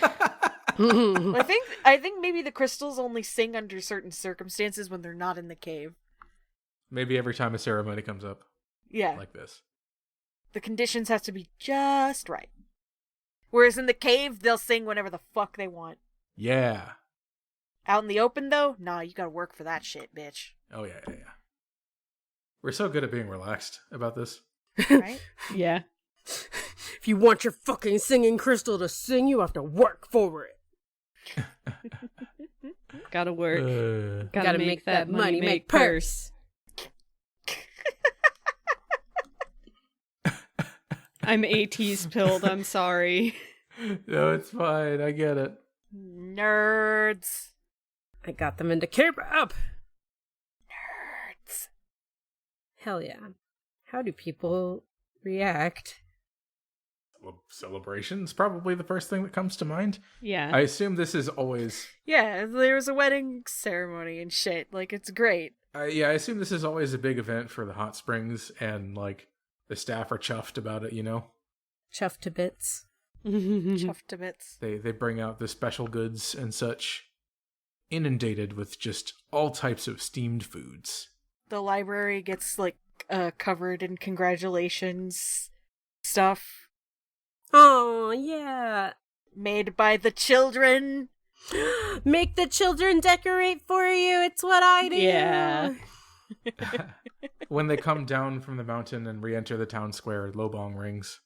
S3: I think maybe the crystals only sing under certain circumstances when they're not in the cave.
S4: Maybe every time a ceremony comes up
S3: Yeah.
S4: like this.
S3: The conditions have to be just right. Whereas in the cave, they'll sing whenever the fuck they want.
S4: Yeah.
S3: Out in the open, though, nah, you gotta work for that shit, bitch.
S4: Oh, yeah. We're so good at being relaxed about this.
S3: Right?
S2: Yeah.
S1: If you want your fucking singing crystal to sing, you have to work for it.
S2: Gotta work.
S1: Gotta make that money make purse.
S2: I'm AT's pilled, I'm sorry.
S4: No, it's fine. I get it.
S3: Nerds.
S1: I got them into K-pop.
S3: Nerds.
S1: Hell yeah. How do people react?
S4: Well, celebration's probably the first thing that comes to mind.
S2: Yeah.
S4: I assume this is always...
S3: Yeah, there's a wedding ceremony and shit. Like, it's great.
S4: I assume this is always a big event for the hot springs, and, like, the staff are chuffed about it, you know?
S1: Chuffed to bits.
S3: Chuffed to bits.
S4: They bring out the special goods and such, inundated with just all types of steamed foods.
S3: The library gets, like, covered in congratulations stuff
S1: Oh, yeah.
S3: made by the children.
S1: Make the children decorate for you. It's what I do.
S2: Yeah.
S4: When they come down from the mountain and re-enter the town square, Lobong rings.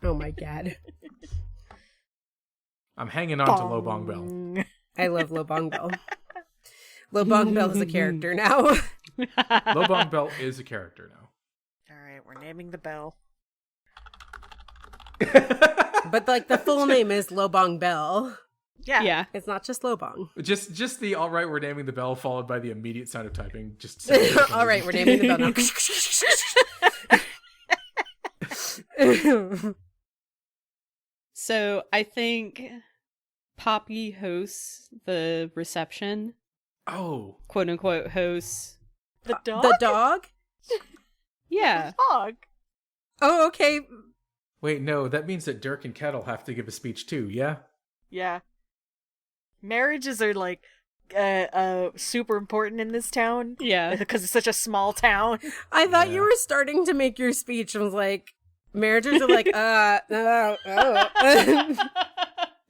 S1: Oh my god.
S4: I'm hanging on to Lobong Bell.
S3: Bong.
S1: I love Lobong Bell. Lobong Bell is a character now.
S4: Lobong Bell is a character now.
S3: Alright, we're naming the bell.
S1: But like the full name is Lobong Bell.
S3: Yeah.
S2: Yeah.
S1: It's not just Lobong.
S4: Just the all right, we're naming the bell, followed by the immediate sound of typing. Just
S1: All right, we're naming the bell now.
S2: So I think Poppy hosts the reception,
S4: Oh,
S2: quote unquote hosts.
S3: The dog?
S1: The dog?
S2: Yeah.
S3: The dog.
S1: Oh, okay.
S4: wait, no, that means that Dirk and Kettle have to give a speech too. Yeah.
S3: Yeah. Marriages are like super important in this town
S2: Yeah.
S3: because it's such a small town.
S1: I thought
S4: Yeah.
S1: you were starting to make your speech. I was like, marriages are like, oh.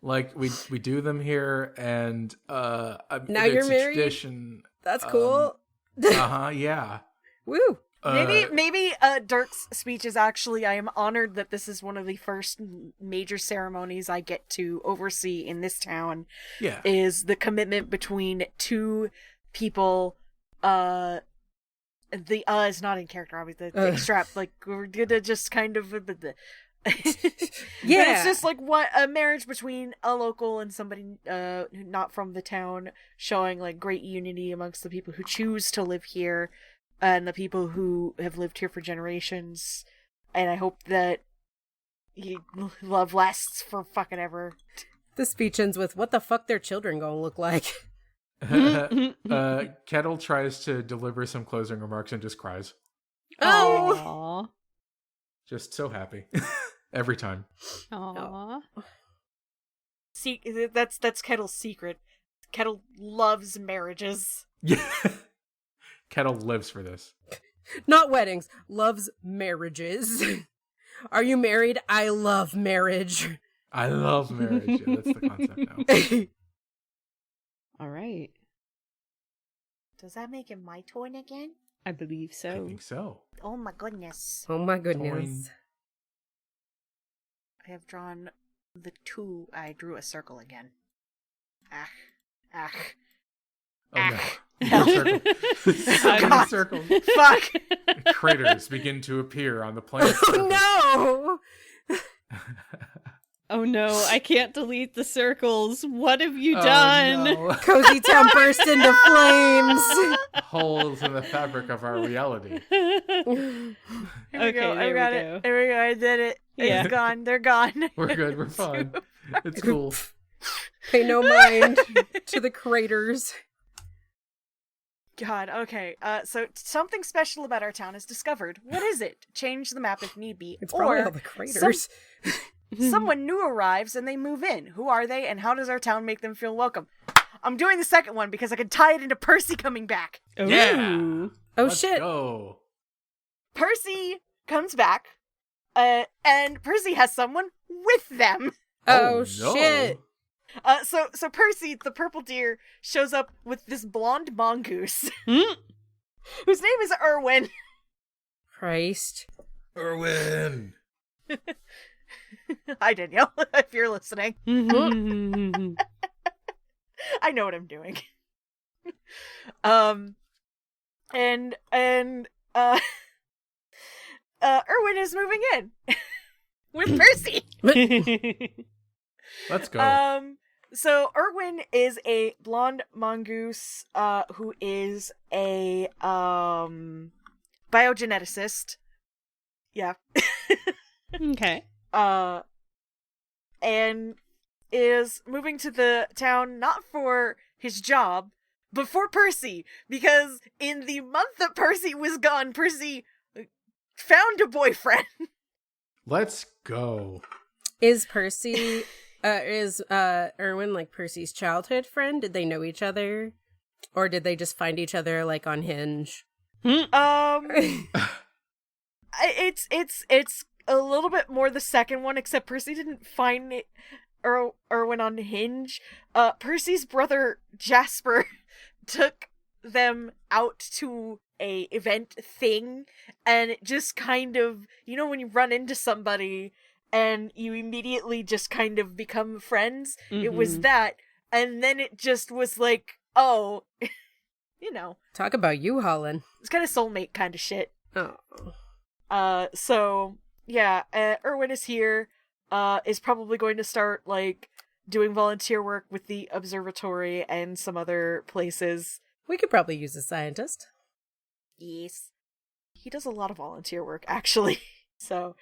S4: Like we do them here, and
S1: Now
S4: it's
S1: you're
S4: a
S1: married?
S4: tradition.
S1: That's cool.
S4: Yeah.
S1: Woo.
S3: Maybe Dirk's speech is actually, I am honored that this is one of the first major ceremonies I get to oversee in this town.
S4: Yeah.
S3: Is the commitment between two people. The is not in character, obviously. The strap, like, we're gonna just kind of.
S1: Yeah.
S3: It's just like what a marriage between a local and somebody not from the town, showing like great unity amongst the people who choose to live here and the people who have lived here for generations. And I hope that love lasts for fucking ever.
S1: The speech ends with, what the fuck their children gonna look like?
S4: Kettle tries to deliver some closing remarks and just cries.
S2: Aww.
S4: Just so happy. Every time.
S2: Aww.
S3: See, that's Kettle's secret. Kettle loves marriages.
S4: Yeah. Kettle lives for this.
S1: Not weddings. Loves marriages. Are you married? I love marriage.
S4: I love marriage. Yeah, that's the concept now.
S2: All right.
S3: Does that make it my turn again?
S2: I believe so.
S4: I think so.
S3: Oh my goodness.
S1: Oh my goodness.
S4: Toin.
S3: I have drawn the two. I drew a circle again.
S4: Oh no.
S3: No.
S4: Circle. So
S3: God.
S4: many circles.
S3: Fuck!
S4: Craters begin to appear on the planet.
S1: Oh no!
S2: Oh no, I can't delete the circles. What have you
S4: Oh,
S2: done?
S4: no.
S1: Cozy Town burst into flames.
S4: Holes in the fabric of our reality.
S3: Here we
S2: Okay,
S3: go. I
S2: there we
S3: got
S2: go.
S3: it. There we go. I did it.
S2: Yeah.
S3: It's gone. They're gone.
S4: We're good. We're fine. It's cool.
S1: Pay no mind to the craters.
S3: God, okay. So something special about our town is discovered. What is it? Change the map if need be.
S1: It's probably
S3: or
S1: all the craters.
S3: someone new arrives and they move in. Who are they, and how does our town make them feel welcome? I'm doing the second one because I can tie it into Percy coming back.
S4: Yeah.
S2: Ooh.
S1: Oh
S4: Let's
S1: shit.
S4: go.
S3: Percy comes back, and Percy has someone with them.
S1: Oh,
S4: no.
S1: shit.
S3: So Percy, the purple deer, shows up with this blonde mongoose,
S2: Hmm?
S3: whose name is Erwin.
S1: Christ.
S4: Erwin.
S3: Hi, Danielle, if you're listening.
S2: Mm-hmm.
S3: I know what I'm doing. And Erwin is moving in with Percy.
S4: Let's go.
S3: So Erwin is a blonde mongoose, who is a biogeneticist. Yeah.
S2: Okay.
S3: And is moving to the town not for his job, but for Percy, because in the month that Percy was gone, Percy found a boyfriend.
S4: Let's go.
S1: Is Percy, is Erwin like Percy's childhood friend? Did they know each other? Or did they just find each other like on Hinge?
S3: It's a little bit more the second one, except Percy didn't find it Erwin on Hinge. Percy's brother Jasper took them out to a event thing, and it just kind of, you know, when you run into somebody and you immediately just kind of become friends, it was
S2: Mhm.
S3: that, and then it just was like, oh, you know,
S1: Talk about you, Holland.
S3: it's kind of soulmate kind of shit.
S1: Oh.
S3: So yeah, Erwin is here, is probably going to start, like, doing volunteer work with the observatory and some other places.
S1: We could probably use a scientist.
S3: Yes. He does a lot of volunteer work, actually. So,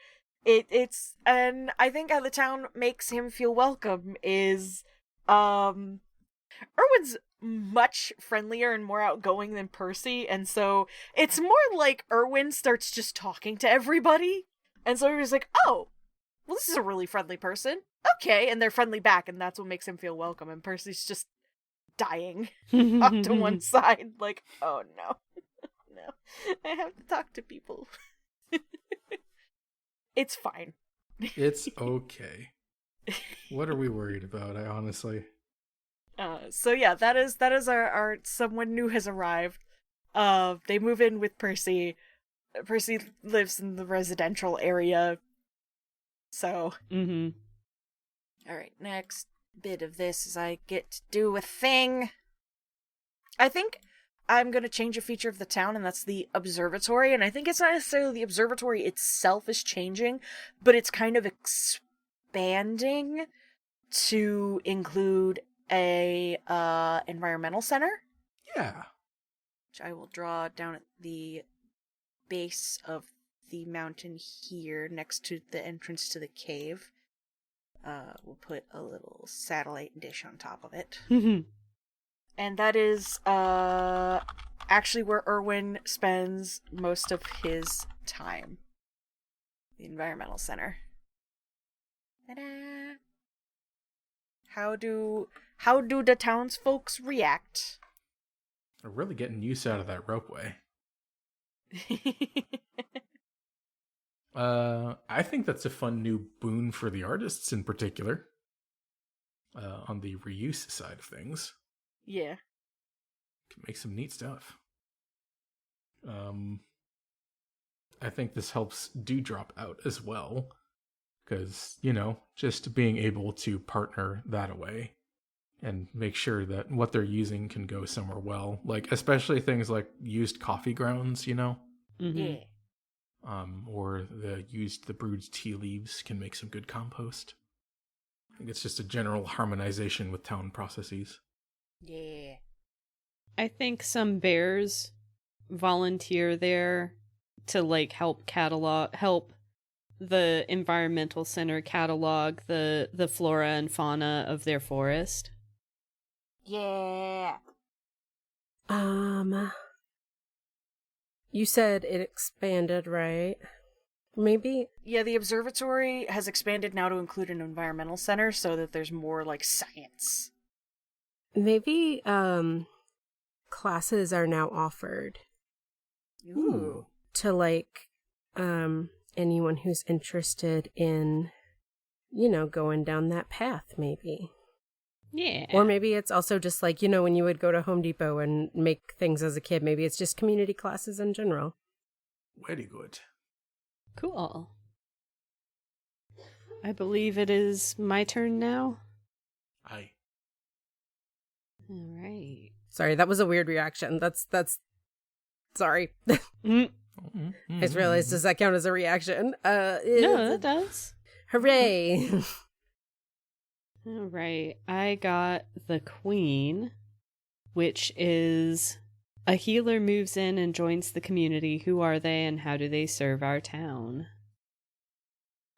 S3: it's, and I think how the town makes him feel welcome is, Erwin's much friendlier and more outgoing than Percy, and so it's more like Erwin starts just talking to everybody, and so he was like, oh, well, this is a really friendly person. Okay, and they're friendly back, and that's what makes him feel welcome, and Percy's just dying off to one side, like, oh no. No. I have to talk to people. It's fine.
S4: It's okay. What are we worried about? I honestly.
S3: So yeah, that is our someone new has arrived. They move in with Percy. Percy lives in the residential area. So.
S2: Mm-hmm.
S3: Alright, next bit of this is I get to do a thing. I think I'm going to change a feature of the town, and that's the observatory. And I think it's not necessarily the observatory itself is changing, but it's kind of expanding to include a environmental center.
S4: Yeah.
S3: Which I will draw down at the base of the mountain here, next to the entrance to the cave. We'll put a little satellite dish on top of it. And that is actually where Erwin spends most of his time. The environmental center. Ta-da! How do the townsfolk react?
S4: They're really getting use out of that ropeway. I think that's a fun new boon for the artists in particular. On the reuse side of things.
S3: Yeah.
S4: Can make some neat stuff. I think this helps Dewdrop out as well. Because, just being able to partner that away and make sure that what they're using can go somewhere well. Like, especially things like used coffee grounds,
S2: Mm-hmm.
S3: Yeah.
S4: Or the brewed tea leaves can make some good compost. I think it's just a general harmonization with town processes.
S3: Yeah.
S2: I think some bears volunteer there to help the environmental center catalog the flora and fauna of their forest.
S3: Yeah.
S1: You said it expanded, right? Maybe.
S3: Yeah, the observatory has expanded now to include an environmental center so that there's more, science.
S1: Maybe, classes are now offered.
S3: Ooh.
S1: To, anyone who's interested in, going down that path, maybe.
S2: Yeah.
S1: Or maybe it's also just when you would go to Home Depot and make things as a kid, maybe it's just community classes in general.
S4: Very good.
S2: Cool. I believe it is my turn now.
S4: Aye.
S2: All right.
S1: Sorry, that was a weird reaction. That's sorry.
S2: Mm.
S1: I just realized, does that count as a reaction?
S2: No, it does.
S1: Hooray!
S2: All right. I got the Queen, which is a healer moves in and joins the community. Who are they and how do they serve our town?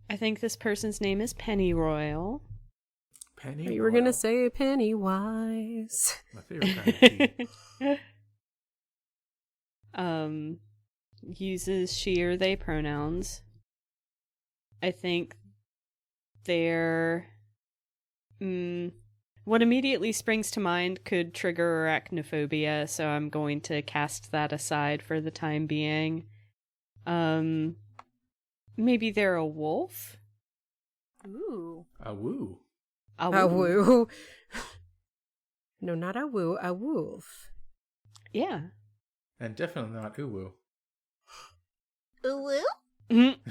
S2: I think this person's name is Pennyroyal.
S4: Penny.
S1: You were going to say Pennywise.
S4: My favorite kind of tea.
S2: Uses she or they pronouns. I think they're what immediately springs to mind could trigger arachnophobia, so I'm going to cast that aside for the time being. Maybe they're a wolf?
S3: Ooh.
S4: A woo.
S1: A woo. No, not a woo, a wolf.
S2: Yeah.
S4: And definitely not uwu.
S3: Ooh.
S2: Mm-hmm.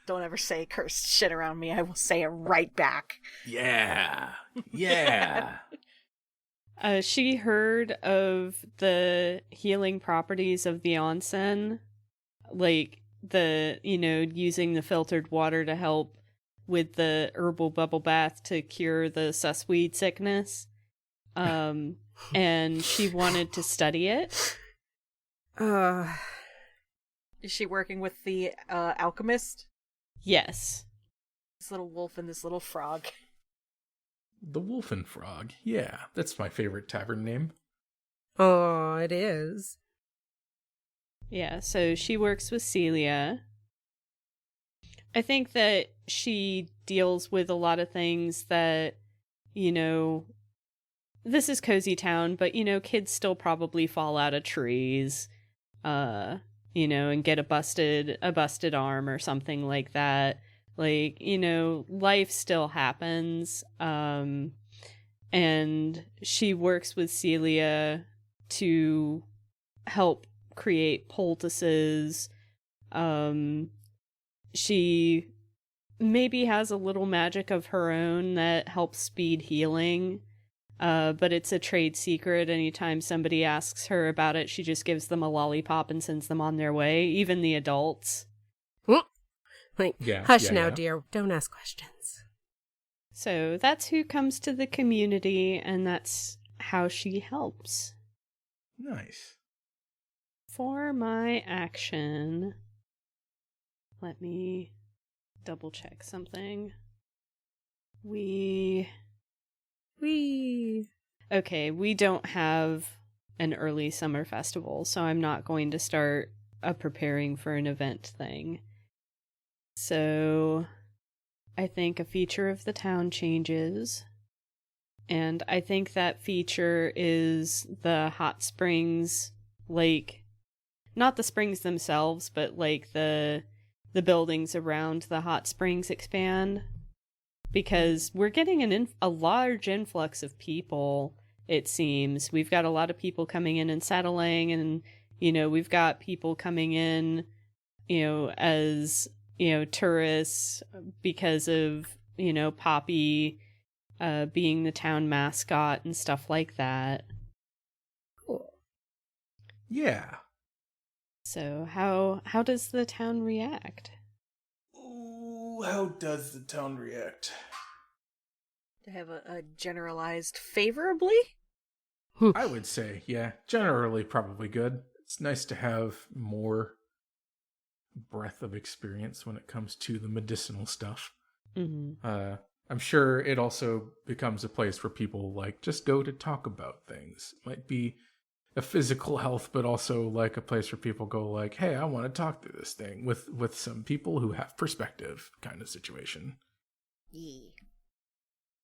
S3: Don't ever say cursed shit around me. I will say it right back.
S4: Yeah. Yeah.
S2: She heard of the healing properties of the onsen, using the filtered water to help with the herbal bubble bath to cure the susweed sickness. And she wanted to study it.
S3: Is she working with the alchemist?
S2: Yes.
S3: This little wolf and this little frog.
S4: The Wolf and Frog. Yeah, that's my favorite tavern name.
S1: Oh, it is.
S2: Yeah, so she works with Celia. I think that she deals with a lot of things that, this is Cozy Town, but, kids still probably fall out of trees, and get a busted arm or something like that. Life still happens. And she works with Celia to help create poultices. She maybe has a little magic of her own that helps speed healing. But it's a trade secret. Anytime somebody asks her about it, she just gives them a lollipop and sends them on their way, even the adults.
S1: Like,
S4: Yeah,
S1: hush
S4: yeah,
S1: now,
S4: yeah.
S1: dear. Don't ask questions.
S2: So that's who comes to the community, and that's how she helps.
S4: Nice.
S2: For my action, let me double check something.
S1: Wee.
S2: Okay, we don't have an early summer festival, so I'm not going to start preparing for an event thing. So I think a feature of the town changes, and I think that feature is the hot springs, like, not the springs themselves, but like the buildings around the hot springs expand, because we're getting a large influx of people. It seems we've got a lot of people coming in and settling, and we've got people coming in, as tourists because of Poppy being the town mascot and stuff like that.
S1: Cool.
S4: Yeah.
S2: So how does the town react?
S4: Ooh, how does the town react?
S3: To have a generalized favorably?
S4: I would say, yeah, generally probably good. It's nice to have more breadth of experience when it comes to the medicinal stuff.
S2: Mm-hmm.
S4: I'm sure it also becomes a place where people just go to talk about things. Might be a physical health, but also like a place where people go hey, I want to talk through this thing with some people who have perspective kind of situation.
S3: Yeah.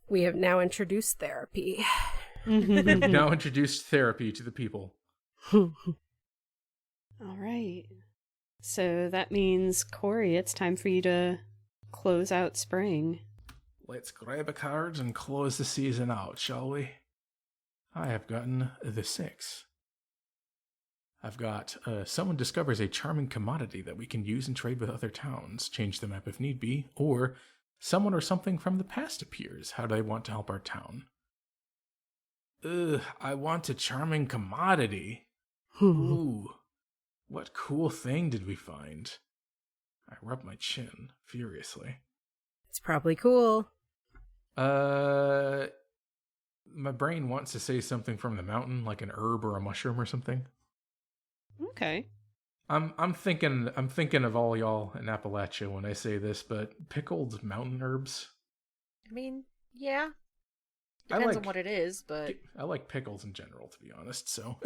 S1: We have now introduced therapy.
S4: Now introduced therapy to the people.
S2: All right. So that means, Corey, it's time for you to close out spring.
S4: Let's grab a card and close the season out, shall we? I have gotten the 6. I've got someone discovers a charming commodity that we can use and trade with other towns, change the map if need be, or someone or something from the past appears. How do they want to help our town? I want a charming commodity. Ooh, what cool thing did we find? I rub my chin furiously.
S1: It's probably cool.
S4: My brain wants to say something from the mountain, like an herb or a mushroom or something.
S2: Okay.
S4: I'm thinking of all y'all in Appalachia when I say this, but pickled mountain herbs.
S3: I mean, yeah. Depends on what it is, but
S4: I like pickles in general, to be honest. So,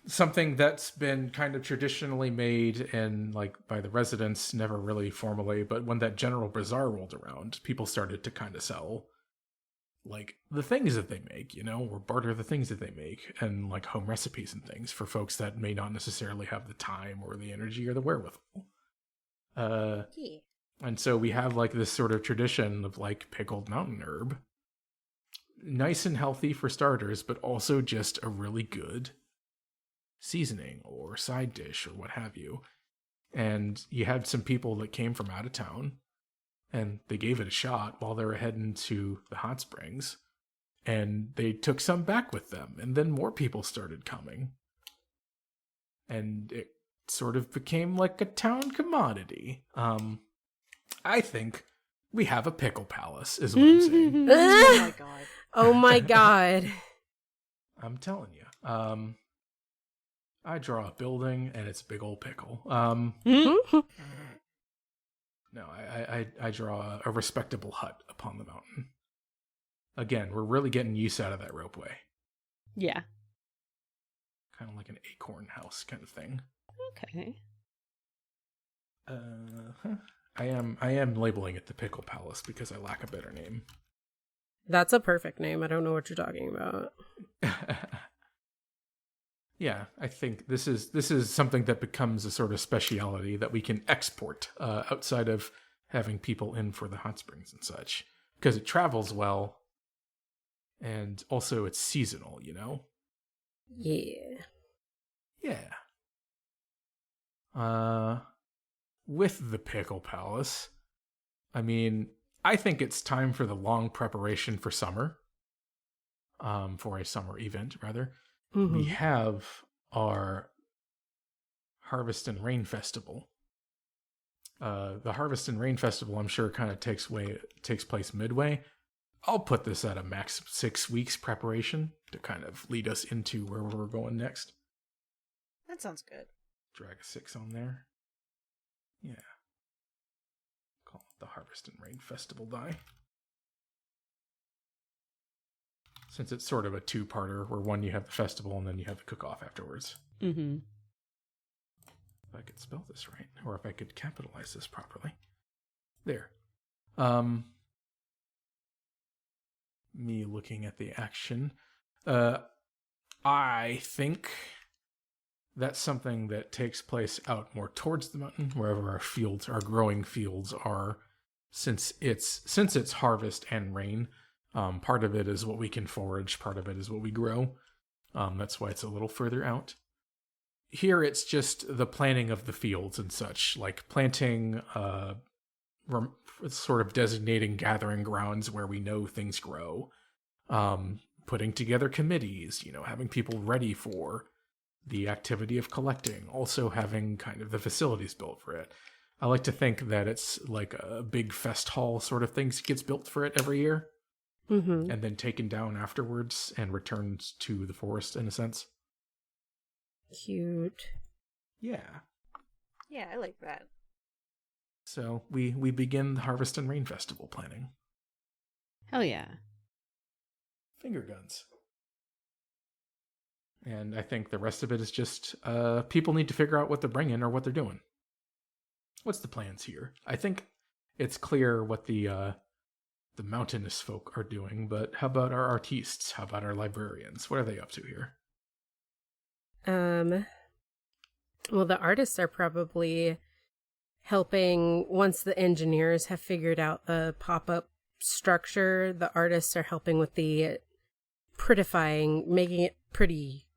S4: something that's been kind of traditionally made and by the residents, never really formally, but when that general bazaar rolled around, people started to kind of sell the things that they make, or barter the things that they make, and home recipes and things for folks that may not necessarily have the time or the energy or the wherewithal.
S3: yeah.
S4: And so we have this sort of tradition of pickled mountain herb. Nice and healthy for starters, but also just a really good seasoning or side dish or what have you. And you had some people that came from out of town and they gave it a shot while they were heading to the hot springs. And they took some back with them. And then more people started coming. And it sort of became like a town commodity. I think we have a pickle palace, is what I'm saying.
S3: Oh my god.
S1: Oh my god.
S4: I'm telling you. I draw a building and it's a big old pickle. No, I draw a respectable hut upon the mountain. Again, we're really getting use out of that ropeway.
S2: Yeah.
S4: Kind of like an acorn house kind of thing.
S2: Okay.
S4: I am labeling it the Pickle Palace because I lack a better name.
S1: That's a perfect name. I don't know what you're talking about.
S4: Yeah, I think this is something that becomes a sort of speciality that we can export outside of having people in for the hot springs and such, because it travels well, and also it's seasonal,
S1: Yeah.
S4: Yeah. With the Pickle Palace, I mean, I think it's time for the long preparation for summer. For a summer event, rather. We have our Harvest and Rain Festival. The Harvest and Rain Festival, I'm sure, kind of takes place midway. I'll put this at a max of 6 weeks preparation to kind of lead us into where we're going next.
S3: That sounds good.
S4: Drag a 6 on there. Yeah. Call it the Harvest and Rain Festival die. Since it's sort of a two-parter, where one you have the festival and then you have the cook-off afterwards.
S2: Mm-hmm.
S4: If I could spell this right, or if I could capitalize this properly. There. Me looking at the action. I think that's something that takes place out more towards the mountain, wherever our growing fields are. Since it's harvest and rain, part of it is what we can forage, part of it is what we grow. That's why it's a little further out. Here it's just the planning of the fields and such, like planting, sort of designating gathering grounds where we know things grow, putting together committees, having people ready for the activity of collecting, also having kind of the facilities built for it. I like to think that it's like a big fest hall sort of thing gets built for it every year, and then taken down afterwards and returned to the forest in a sense.
S1: Cute.
S4: Yeah.
S3: Yeah, I like that.
S4: So we begin the Harvest and Rain Festival planning.
S2: Hell yeah.
S4: Finger guns. And I think the rest of it is just people need to figure out what they're bringing or what they're doing. What's the plans here? I think it's clear what the mountainous folk are doing, but how about our artistes? How about our librarians? What are they up to here?
S1: Well, the artists are probably helping once the engineers have figured out the pop-up structure. The artists are helping with the prettifying, making it pretty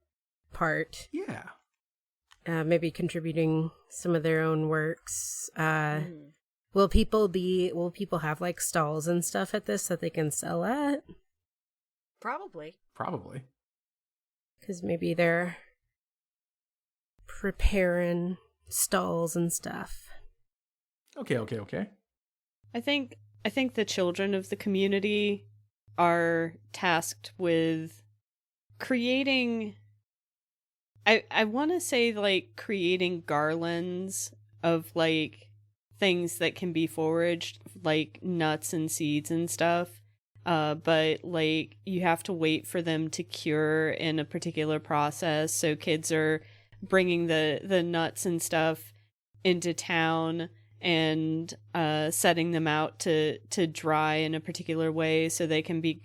S1: part.
S4: Yeah.
S1: Maybe contributing some of their own works. Will people have like stalls and stuff at this that they can sell at?
S3: Probably.
S1: Because maybe they're preparing stalls and stuff.
S4: Okay.
S2: I think the children of the community are tasked with creating, I want to say like creating garlands of like things that can be foraged, like nuts and seeds and stuff. But like you have to wait for them to cure in a particular process. So kids are bringing the nuts and stuff into town and setting them out to dry in a particular way so they can be,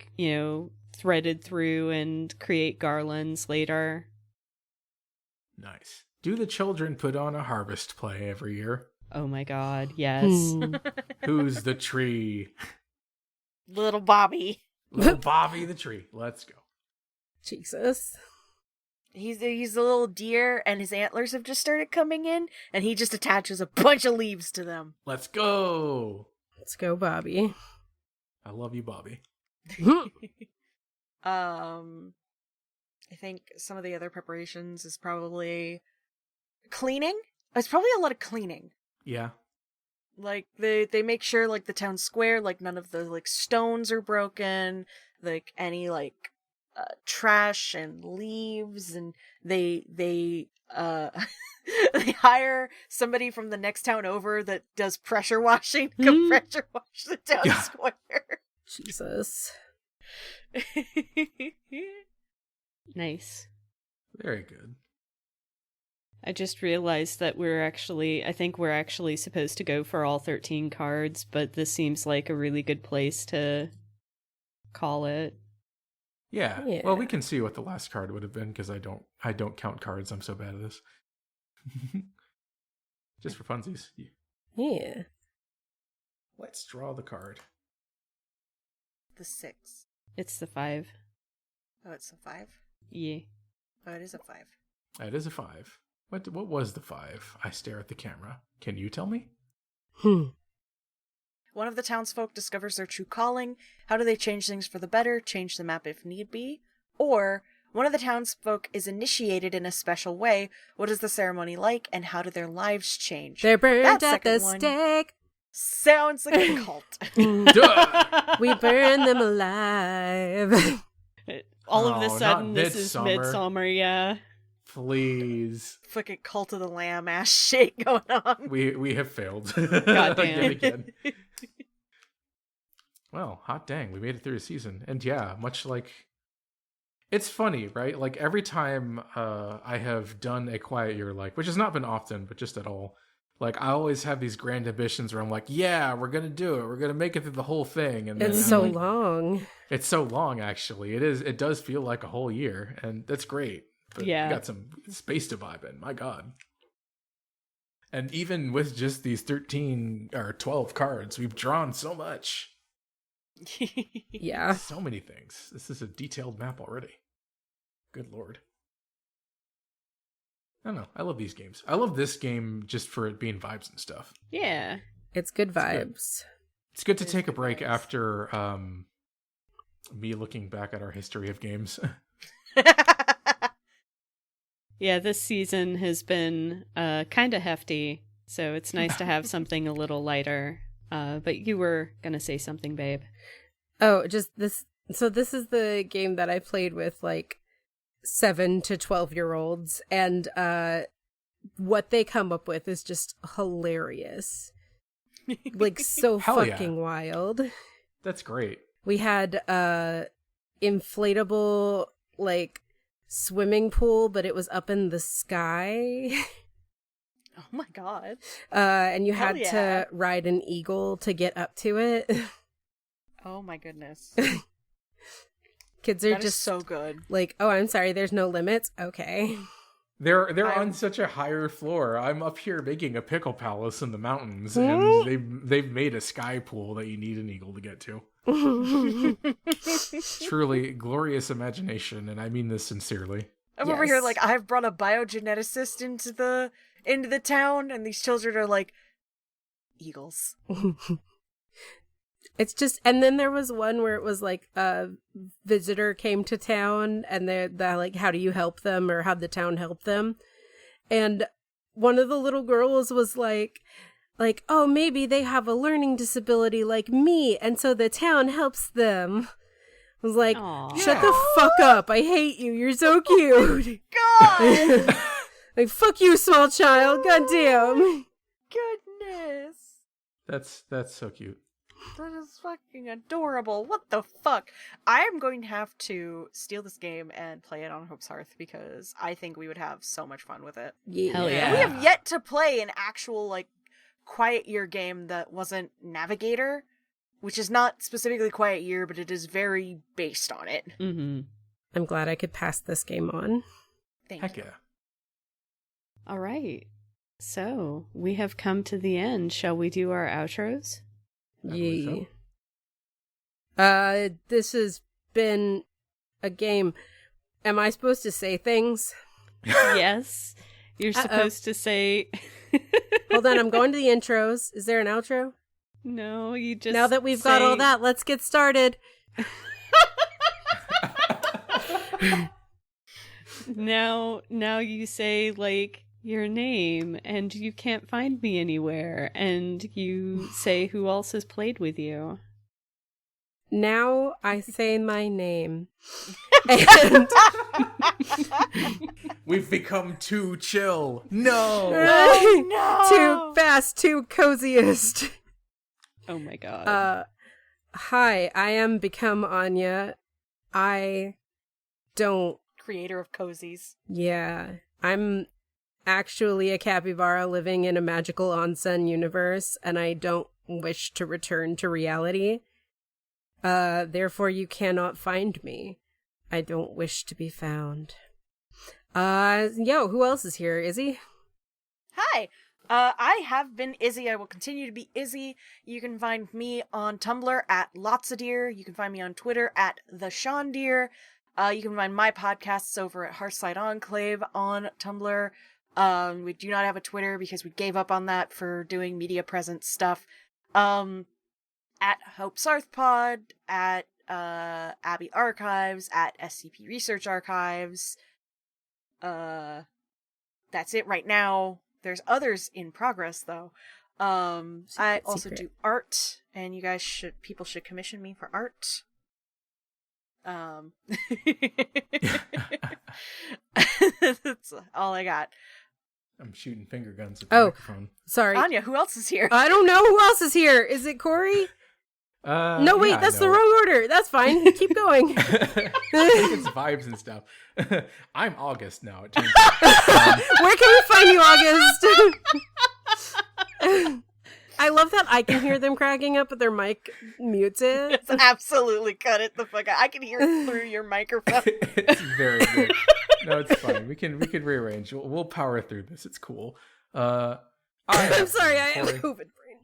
S2: threaded through and create garlands later.
S4: Nice. Do the children put on a harvest play every year?
S2: Oh my god, yes.
S4: Who's the tree?
S3: Little Bobby.
S4: Little Bobby the tree. Let's go.
S1: Jesus.
S3: He's a little deer, and his antlers have just started coming in, and he just attaches a bunch of leaves to them.
S4: Let's go.
S1: Let's go, Bobby.
S4: I love you, Bobby.
S3: I think some of the other preparations is probably cleaning. It's probably a lot of cleaning.
S4: Yeah.
S3: Like they make sure like the town square, like none of the like stones are broken, like any like trash and leaves, and they they hire somebody from the next town over that does pressure washing to come pressure wash the town square.
S1: Jesus.
S2: Nice.
S4: Very good.
S2: I just realized that I think we're actually supposed to go for all 13 cards, but this seems like a really good place to call it.
S4: Yeah. Well, we can see what the last card would have been, because I don't count cards. I'm so bad at this. Just for funsies.
S1: Yeah.
S4: Let's draw the card.
S3: The 6.
S2: It's the 5.
S3: Oh, it's a 5?
S2: Yeah.
S3: Oh, it is a 5.
S4: That is a 5. What was the 5? I stare at the camera. Can you tell me?
S3: One of the townsfolk discovers their true calling. How do they change things for the better, change the map if need be? Or, one of the townsfolk is initiated in a special way. What is the ceremony like, and how do their lives change?
S1: They're burned
S3: That
S1: at the
S3: second one
S1: stake.
S3: Sounds like a cult.
S4: Duh!
S1: We burn them alive.
S2: All of a
S4: Oh,
S2: sudden,
S4: not
S2: this is
S4: Midsommar.
S2: Midsummer, yeah.
S4: Please.
S3: Fucking Cult of the Lamb ass shit going on.
S4: We have failed.
S2: Goddamn.
S4: Yet again. Well, hot dang, we made it through a season. And yeah, much like... It's funny, right? Like, every time I have done a quiet year, like, which has not been often, but just at all, like, I always have these grand ambitions where I'm like, yeah, we're gonna do it. We're gonna make it through the whole thing. And then
S1: It's
S4: I'm
S1: so
S4: like,
S1: long.
S4: It's so long, actually. It does feel like a whole year, and that's great. But
S2: Yeah.
S4: we got some space to vibe in, my god. And even with just these 13 or 12 cards, we've drawn so much.
S1: Yeah.
S4: So many things. This is a detailed map already. Good lord. I don't know. I love these games. I love this game just for it being vibes and stuff.
S2: Yeah.
S1: It's good
S4: good.
S1: vibes.
S4: It's good to
S3: It is
S4: take a
S3: good
S4: break
S3: vibes.
S4: after me looking back at our history of games.
S2: Yeah, this season has been kind of hefty, so it's nice to have something a little lighter. But you were going to say something, babe.
S1: Oh, just this. So this is the game that I played with like 7 to 12-year-olds, and what they come up with is just hilarious. Like, so
S4: Hell yeah.
S1: fucking wild.
S4: That's great.
S1: We had inflatable like swimming pool, but it was up in the sky.
S3: Oh my god.
S1: And you
S3: Hell
S1: had
S3: yeah.
S1: to ride an eagle to get up to it.
S3: Oh my goodness.
S1: Kids are
S3: That is
S1: just
S3: so good.
S1: like, oh, I'm sorry, there's no limits. Okay.
S4: They're
S3: I'm-
S4: on such a higher floor. I'm up here making a pickle palace in the mountains,
S1: Hmm?
S4: and they've made a sky pool that you need an eagle to get to. Truly glorious imagination, and I mean this sincerely.
S3: I'm over here
S1: Yes.
S3: like, I've brought a biogeneticist into the town, and these children are like, eagles.
S1: It's just, and then there was one where it was like a visitor came to town, and they're like, how do you help them, or how'd the town help them? And one of the little girls was like, oh, maybe they have a learning disability like me, and so the town helps them. I was like,
S2: Aw.
S1: shut the fuck up! I hate you. You're so cute.
S3: God!
S1: Like, fuck you, small child. Goddamn.
S3: Goodness.
S4: That's so cute.
S3: That is fucking adorable. What the fuck? I am going to have to steal this game and play it on Hope's Hearth because I think we would have so much fun with it.
S1: Yeah.
S2: Hell yeah.
S3: And we have yet to play an actual, like, Quiet Year game that wasn't Navigator, which is not specifically Quiet Year, but it is very based on it.
S2: Mm-hmm.
S1: I'm glad I could pass this game on.
S3: Thank
S4: Heck
S3: you.
S4: yeah.
S2: All right. So we have come to the end. Shall we do our outros?
S4: I believe
S1: Yeah.
S4: so.
S1: This has been a game. Am I supposed to say things?
S2: Yes. You're
S1: Uh-oh.
S2: supposed to say.
S1: Hold on, I'm going to the intros. Is there an outro?
S2: No, you just.
S1: Now that we've got all
S2: say-
S1: that, let's get started.
S2: Now you say, like, your name, and you can't find me anywhere, and you say who else has played with you.
S1: Now I say my name. And
S4: We've become too chill. No.
S3: Oh, no!
S1: too fast, too coziest.
S2: Oh my god.
S1: Hi, I am Become Anya. I don't.
S3: Creator of cozies.
S1: Yeah, I'm actually a capybara living in a magical onsen universe, and I don't wish to return to reality. Therefore you cannot find me. I don't wish to be found. Who else is here? Izzy?
S3: Hi! I have been Izzy. I will continue to be Izzy. You can find me on Tumblr at Lotsadeer. You can find me on Twitter at TheSeanDeer. You can find my podcasts over at Hearthside Enclave on Tumblr. We do not have a Twitter because we gave up on that for doing media presence stuff. At Hope Sarthpod, at Abbey Archives, at SCP Research Archives. That's it right now. There's others in progress though. I also do art, and people should commission me for art. That's all I got.
S4: I'm shooting finger guns at the microphone.
S1: Sorry.
S3: Anya, who else is here?
S1: I don't know who else is here. Is it Corey? No, wait, that's the wrong order. That's fine. Keep going.
S4: It's vibes and stuff. I'm August now. It turns out.
S1: Where can we find you, August? I love that I can hear them cracking up, but their mic mutes it.
S3: It's absolutely cut it the fuck out. I can hear it through your microphone.
S4: It's very good. No, it's fine. We can rearrange. We'll power through this. It's cool. I'm
S1: sorry, I have COVID brain.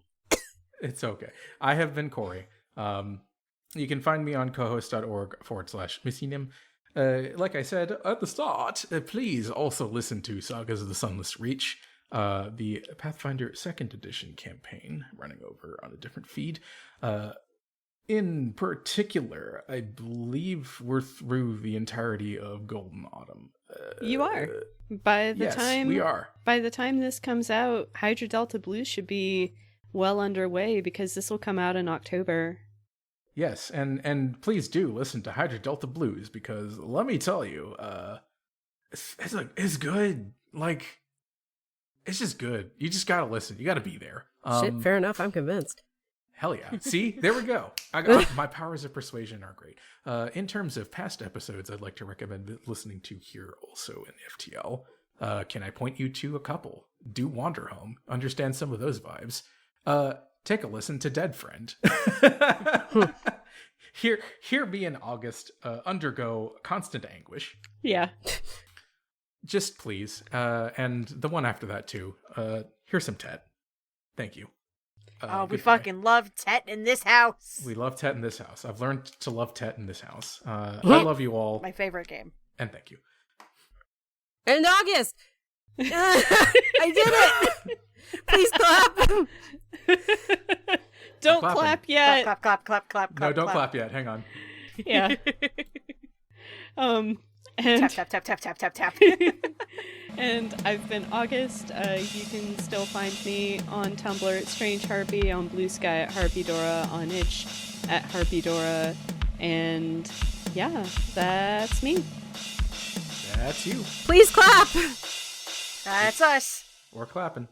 S4: It's okay. I have been Corey. You can find me on cohost.org/Missinum. Like I said at the start, please also listen to Sagas of the Sunless Reach, the Pathfinder 2nd Edition campaign running over on a different feed. In particular, I believe we're through the entirety of Golden Autumn.
S2: You are. By the time
S4: we are.
S2: By the time this comes out, Hydra Delta Blues should be well underway because this will come out in October.
S4: Yes, and please do listen to Hydra Delta Blues because let me tell you, it's good. Like, it's just good. You just gotta listen. You gotta be there.
S1: Shit, fair enough. I'm convinced.
S4: Hell yeah. See, there we go. My powers of persuasion are great. In terms of past episodes, I'd like to recommend listening to here also in FTL. Can I point you to a couple? Do Wander Home. Understand some of those vibes. Take a listen to Dead Friend. Hear me in August undergo constant anguish.
S2: Yeah.
S4: Just please. And the one after that too. Here's some Tet. Thank you.
S3: We fucking love Tet in this house.
S4: We love Tet in this house. I've learned to love Tet in this house. I love you all.
S3: My favorite game.
S4: And thank you.
S1: And August! I did it! Please clap!
S2: Don't clap yet.
S3: Clap.
S4: No, don't clap yet. Hang on.
S2: Yeah. And
S3: Tap.
S2: and I've been August. You can still find me on Tumblr at Strange Harpy, on Blue Sky at Harpydora, on Itch at Harpydora, and yeah, that's me.
S4: That's you.
S1: Please clap!
S3: That's us.
S4: We're clapping.